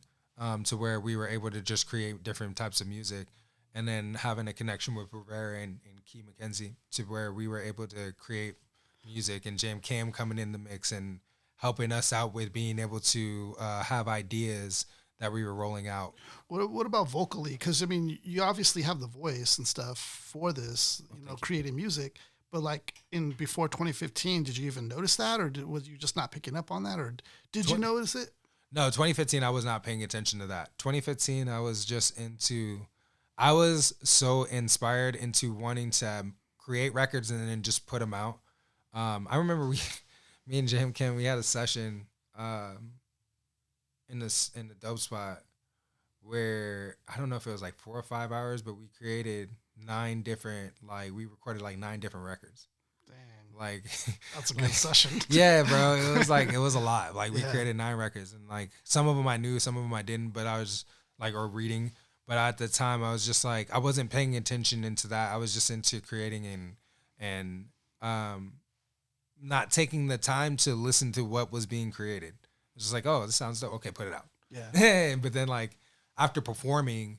B: to where we were able to just create different types of music, and then having a connection with Rivera and Key McKenzie to where we were able to create music, and Jam Cam coming in the mix and helping us out with being able to have ideas that we were rolling out.
A: What about vocally? Because I mean, you obviously have the voice and stuff for this, creating music. But like in before 2015, did you even notice that, or was you just not picking up on that, or did you notice it?
B: No, 2015, I was not paying attention to that. 2015, I was just I was so inspired into wanting to create records and then just put them out. I remember me and Jam Kim, we had a session in the dope spot where I don't know if it was like 4 or 5 hours, but we created we recorded like 9 different records.
A: Dang.
B: Like
A: that's a good session.
B: Yeah, bro. It was a lot. Like we created 9 records, and like some of them I knew, some of them I didn't, but I was like, or reading. But at the time I was just like, I wasn't paying attention into that. I was just into creating and not taking the time to listen to what was being created. It was just like, oh, this sounds dope. Okay, put it out.
A: Yeah.
B: But then like after performing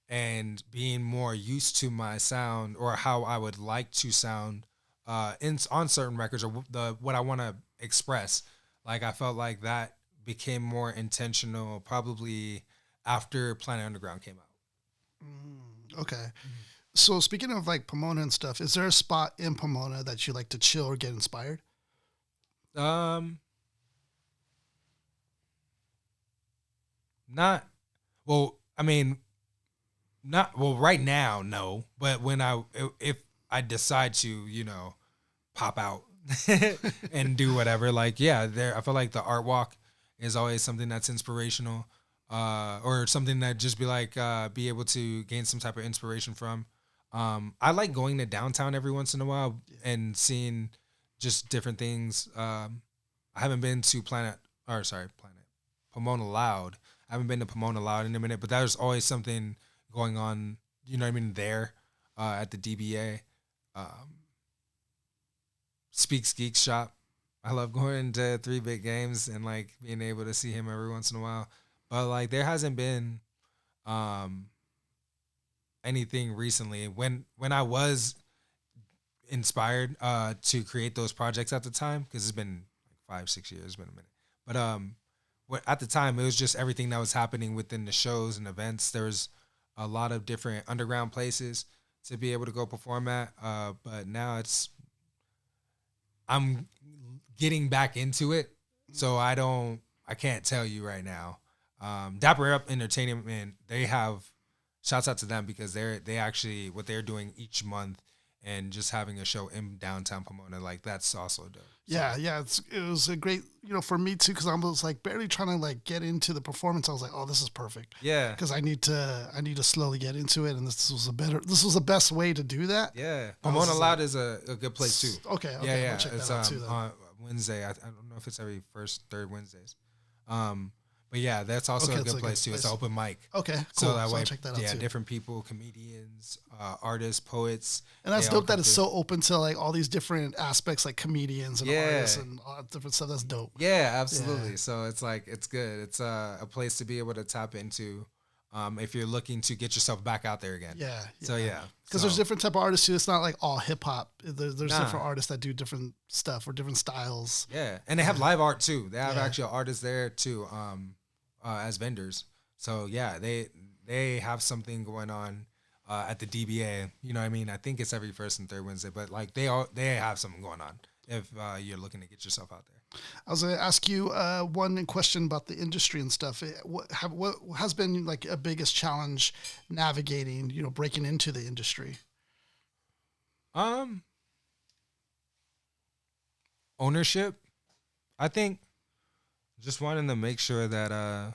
B: and being more used to my sound or how I would like to sound on certain records or what I want to express, like I felt like that became more intentional probably after Planet Underground came out.
A: Okay. So speaking of like Pomona and stuff, is there a spot in Pomona that you like to chill or get inspired?
B: Not well. I mean, not well right now. No, but if I decide to, pop out and do whatever, like I feel like the art walk is always something that's inspirational, or something that just be able to gain some type of inspiration from. I like going to downtown every once in a while and seeing just different things. I haven't been to Pomona Loud. I haven't been to Pomona Loud in a minute, but there's always something going on, there at the DBA. Speaks Geek Shop. I love going to 3 Big Games and like being able to see him every once in a while. But like there hasn't been anything recently. When I was inspired to create those projects at the time, because it's been like 5-6 years, it's been a minute. But at the time, it was just everything that was happening within the shows and events. There was a lot of different underground places to be able to go perform at. But now I'm getting back into it, so I can't tell you right now. Dapper Up Entertainment, they have, shouts out to them because they actually, what they're doing each month and just having a show in downtown Pomona, like that's also dope.
A: Yeah, it was a great, for me too, because I was like barely trying to like get into the performance. I was like, oh, this is perfect.
B: Yeah,
A: because I need to slowly get into it, and this was the best way to do that.
B: Yeah, Pomona Loud is a good place too.
A: Okay,
B: yeah,
A: I'll check
B: it's
A: that out too, then.
B: on Wednesday. I don't know if it's every third Wednesdays. But yeah, that's also a good place too. It's an open mic.
A: Okay, cool.
B: So that way,
A: I'll check that out too.
B: Different people, comedians, artists, poets.
A: And that's dope that it's so open to like all these different aspects, like comedians and artists and all that different stuff. That's dope.
B: Yeah, absolutely. Yeah. So it's like, it's good. It's a place to be able to tap into if you're looking to get yourself back out there again.
A: Yeah.
B: So yeah.
A: Because there's different type of artists too. It's not like all hip hop. There's different artists that do different stuff or different styles.
B: Yeah. And they have live art too. They have actual artists there too. As vendors. So yeah, they have something going on at the DBA. You know what I mean? I think it's every first and third Wednesday, but like they have something going on if you're looking to get yourself out there.
A: I was going to ask you one question about the industry and stuff. What has been like a biggest challenge navigating, breaking into the industry?
B: Ownership. I think just wanting to make sure that,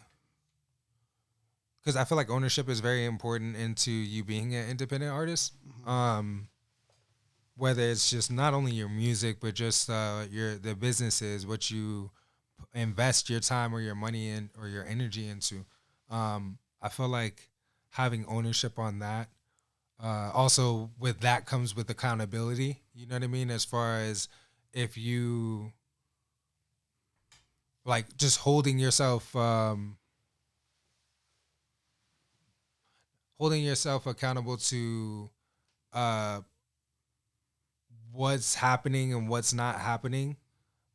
B: because I feel like ownership is very important into you being an independent artist. Mm-hmm. Whether it's just not only your music, but just the businesses, what you invest your time or your money in or your energy into. I feel like having ownership on that. Also, with that comes with accountability. You know what I mean? As far as if you like just holding yourself accountable to uh what's happening and what's not happening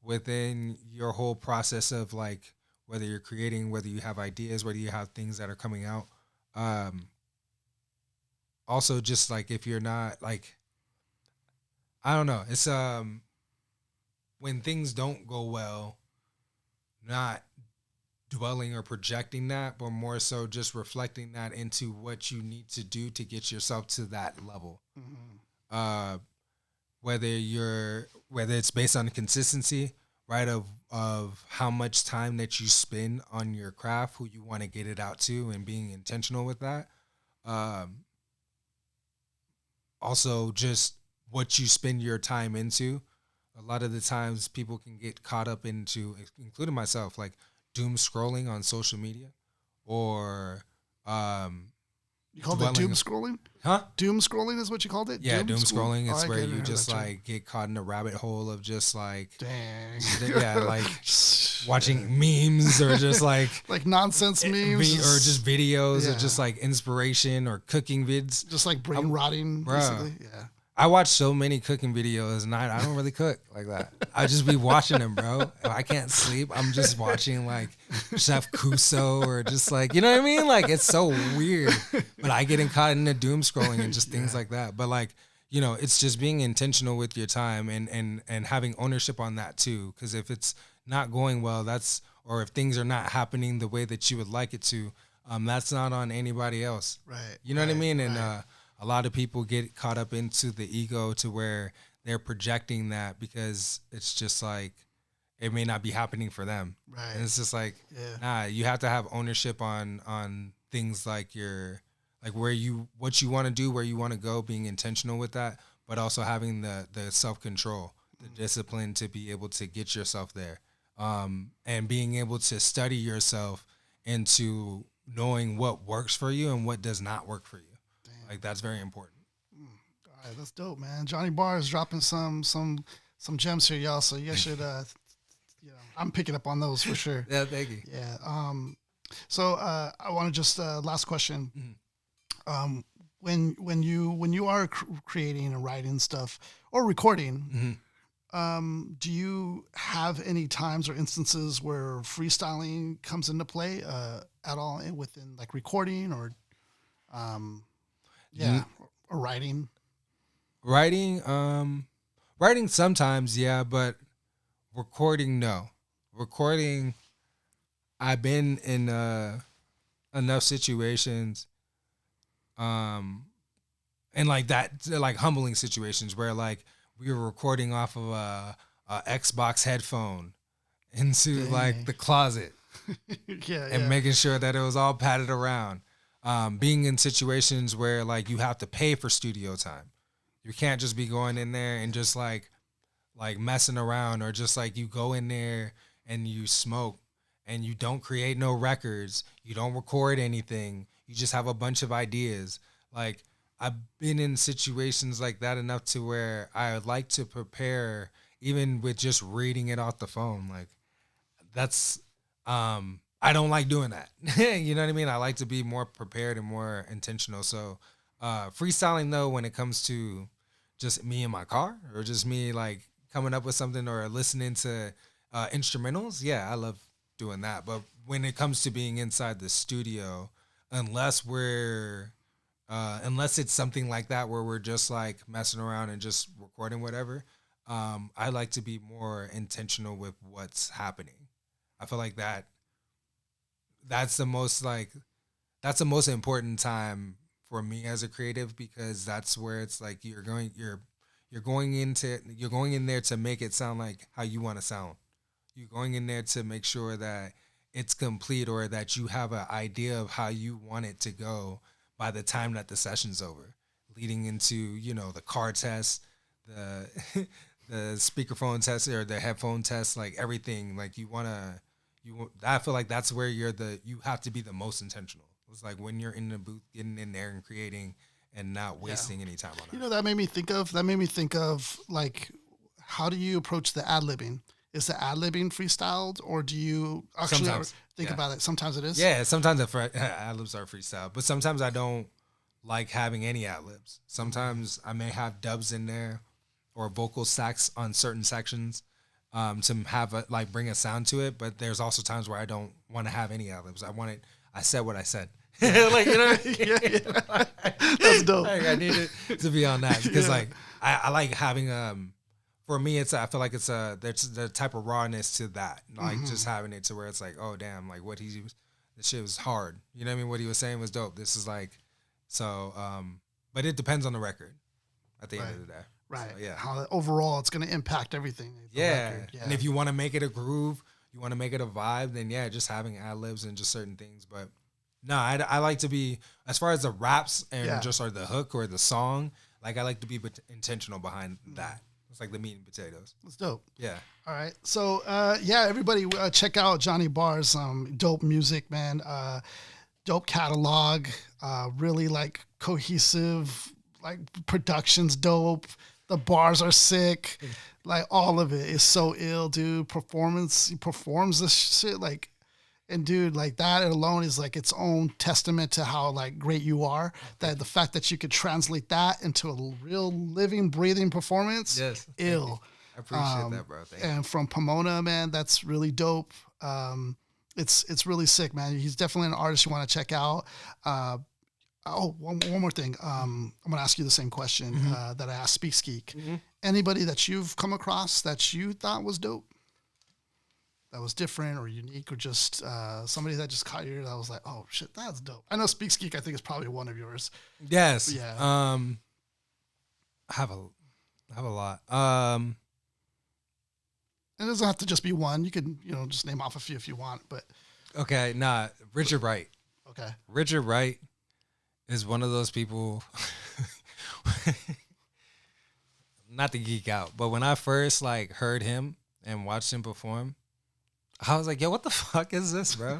B: within your whole process of like whether you're creating, whether you have ideas, whether you have things that are coming out. Um Also just like if you're not like I don't know, it's when things don't go well, not dwelling or projecting that, but more so just reflecting that into what you need to do to get yourself to that level.
A: Mm-hmm.
B: Uh, whether it's based on consistency, right? Of how much time that you spend on your craft, who you want to get it out to, and being intentional with that. Um, Also, just what you spend your time into. A lot of the times, people can get caught up into, including myself, like doom scrolling on social media, or um,
A: You called it doom scrolling?
B: Huh?
A: Doom scrolling is what you called it?
B: Yeah, doom scrolling. It's where you just
A: that term.
B: like get caught in a rabbit hole of just like,
A: dang,
B: yeah, like watching memes or just like
A: nonsense memes,
B: or just videos of just like inspiration or cooking vids,
A: just like brain rotting, basically. Yeah.
B: I watch so many cooking videos and I don't really cook like that. I just be watching them, bro. If I can't sleep, I'm just watching like Chef Kuso or just like, you know what I mean? Like it's so weird, but I get caught in the doom scrolling and just things like that. But like, you know, it's just being intentional with your time and having ownership on that too. Cause if it's not going well, or if things are not happening the way that you would like it to, that's not on anybody else.
A: Right.
B: You know what I mean? And, a lot of people get caught up into the ego to where they're projecting that because it's just like it may not be happening for them.
A: Right.
B: And it's just like, nah, you have to have ownership on things like what you want to do, where you want to go, being intentional with that, but also having the self-control, the discipline to be able to get yourself there. And being able to study yourself into knowing what works for you and what does not work for you. Like that's very important.
A: All right, that's dope, man. Jonnie Bars dropping some gems here, y'all. So you guys should, I'm picking up on those for sure.
B: Yeah, thank you.
A: Yeah. So I want to just last question.
B: Mm-hmm.
A: When you are creating and writing stuff or recording, do you have any times or instances where freestyling comes into play at all within like recording or? Or writing.
B: Writing sometimes, yeah, but recording, no. Recording, I've been in enough situations, and like that, like humbling situations where like we were recording off of a Xbox headphone into like the closet, and making sure that it was all padded around. Being in situations where like you have to pay for studio time. You can't just be going in there and just like messing around, or just like you go in there and you smoke and you don't create no records. You don't record anything. You just have a bunch of ideas. Like I've been in situations like that enough to where I would like to prepare even with just reading it off the phone. Like that's, I don't like doing that. You know what I mean? I like to be more prepared and more intentional. So freestyling though, when it comes to just me in my car or just me like coming up with something or listening to instrumentals, yeah, I love doing that. But when it comes to being inside the studio, unless it's something like that where we're just like messing around and just recording whatever, I like to be more intentional with what's happening. I feel like that's the most important time for me as a creative, because that's where it's like you're going in there to make it sound like how you want to sound. You're going in there to make sure that it's complete, or that you have an idea of how you want it to go by the time that the session's over, leading into, the car test, the the speakerphone test or the headphone test, like everything. Like I feel like that's where you have to be the most intentional. It's like when you're in the booth, getting in there and creating and not wasting any time on it.
A: You know, that made me think of like, how do you approach the ad-libbing? Is the ad-libbing freestyled, or do you actually think about it? Sometimes it is.
B: Yeah, sometimes ad-libs are freestyle, but sometimes I don't like having any ad-libs. Sometimes I may have dubs in there or vocal sax on certain sections to have bring a sound to it, but there's also times where I don't want to have any ad-libs. I said what I said. Like, you know,
A: yeah. That's dope.
B: I need it to be on that because like I like having for me I feel like there's the type of rawness to that, like just having it to where it's like, oh damn, like this shit was hard, you know what I mean, what he was saying was dope, this is like, so but it depends on the record at the end of the day,
A: right?
B: So, yeah,
A: how overall it's going to impact everything.
B: Yeah, and if you want to make it a groove, you want to make it a vibe, then yeah, just having ad-libs and just certain things. But no, I like to be, as far as the raps and just or the hook or the song, like I like to be intentional behind that. It's like the meat and potatoes.
A: That's dope.
B: Yeah.
A: All right. So, everybody check out Jonnie Bars. Dope music, man. Dope catalog. Really like cohesive, like production's dope. The bars are sick. Like all of it is so ill, dude. He performs this shit like, and dude, like that alone is like its own testament to how like great you are. That the fact that you could translate that into a real living, breathing performance, ill.
B: I appreciate that, bro. Thank
A: and
B: you.
A: From Pomona, man, that's really dope. It's really sick, man. He's definitely an artist you want to check out. One more thing. I'm gonna ask you the same question that I asked Speak Geek. Anybody that you've come across that you thought was dope, that was different or unique, or just somebody that just caught your ear that was like, oh shit, that's dope. I know Speak Geek, I think, is probably one of yours.
B: Yes.
A: Yeah.
B: I have a lot.
A: It doesn't have to just be one. You can, just name off a few if you want, but.
B: Okay. Nah, Richard Wright.
A: Okay.
B: Richard Wright is one of those people, not to geek out, but when I first like heard him and watched him perform, I was like, yo, what the fuck is this, bro?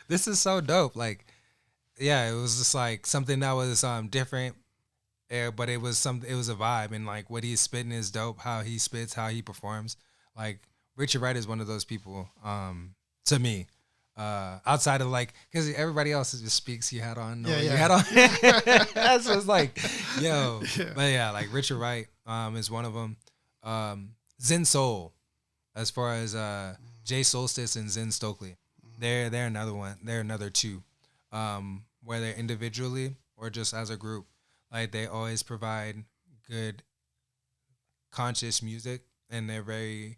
B: This is so dope. Like, yeah, it was just like something that was different, but it was a vibe, and like what he's spitting is dope. How he spits, how he performs. Like Richard Wright is one of those people to me. Outside of like, because everybody else just speaks you had on. You had on. That's just like, yo. Yeah. But yeah, like Richard Wright is one of them. Zen Soul, as far as Jay Solstice and Zen Stokely, they're another one. They're another two, whether individually or just as a group. Like they always provide good, conscious music, and they're very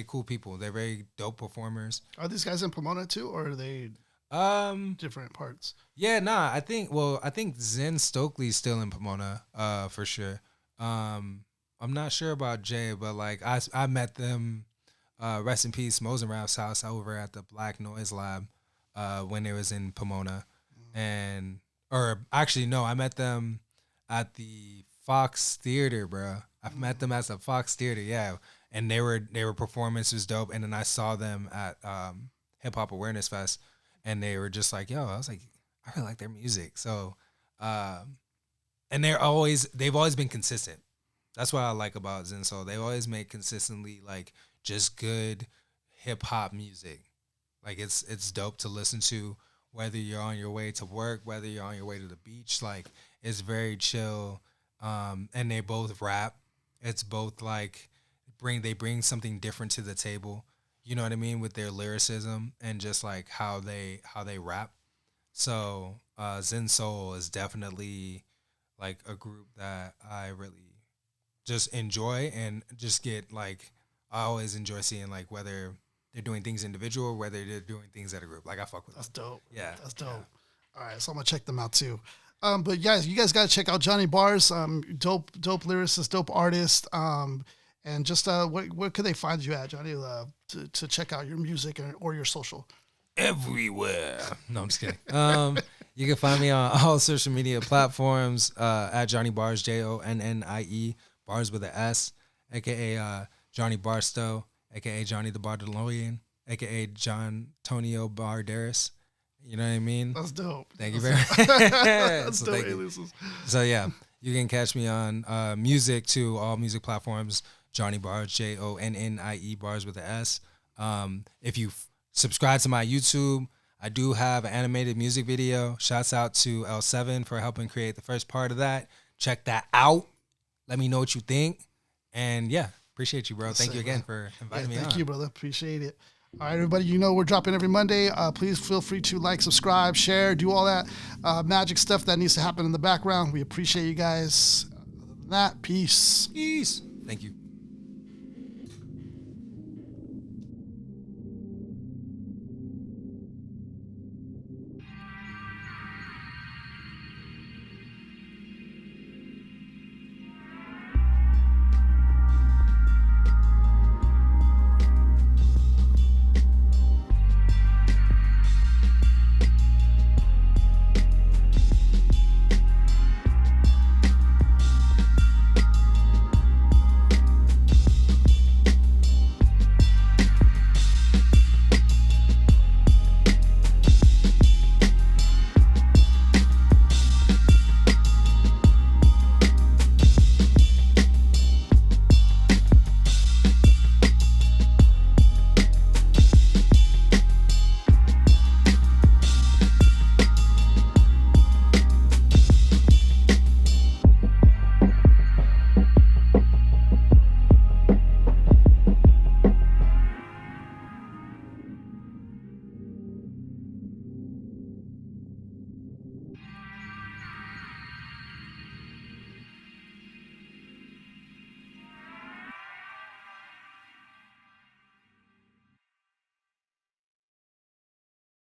B: cool people. They're very dope performers.
A: Are these guys in Pomona too, or are they different parts?
B: Yeah, nah. I think Zen Stokely's still in Pomona, for sure. I'm not sure about Jay, but like I met them. Rest in peace, Mose and Ralph's house over at the Black Noise Lab when it was in Pomona, I met them at the Fox Theater, bro. I met them at the Fox Theater, yeah, and their performance was dope. And then I saw them at Hip Hop Awareness Fest, and they were just like, yo, I was like, I really like their music. So, and they've always been consistent. That's what I like about Zen Soul. They always make consistently like just good hip hop music. Like it's dope to listen to, whether you're on your way to work, whether you're on your way to the beach. Like it's very chill. And they both rap. It's both like they bring something different to the table. You know what I mean, with their lyricism and just like how they rap. So Zen Soul is definitely like a group that I really just enjoy and just get like, I always enjoy seeing like whether they're doing things individual or whether they're doing things at a group. Like I fuck with
A: That's
B: them.
A: dope.
B: Yeah.
A: That's dope. Yeah. All right. So I'm going to check them out too. But guys, you guys got to check out Jonnie Bars. Dope lyricist, dope artist. And just where could they find you at, Johnny, to check out your music or your social?
B: Everywhere. No, I'm just kidding. You can find me on all social media platforms at Jonnie Bars, JONNIE, Bars with an S, aka Jonnie Barstow, aka Johnny the Bardalorian, aka John Tonio Barderis. You know what I mean?
A: That's dope.
B: Thank you very much.
A: That's
B: So
A: dope,
B: thank you.
A: Aliases.
B: So yeah, you can catch me on music to all music platforms. Jonnie Bars, JONNIE Bars with an S. If you subscribe to my YouTube, I do have an animated music video. Shouts out to L7 for helping create the first part of that. Check that out. Let me know what you think. And yeah, appreciate you, bro. Thank you again for inviting me on.
A: Thank you, brother. Appreciate it. All right, everybody, you know we're dropping every Monday. Please feel free to like, subscribe, share, do all that magic stuff that needs to happen in the background. We appreciate you guys. Other than that, peace.
B: Peace. Thank you.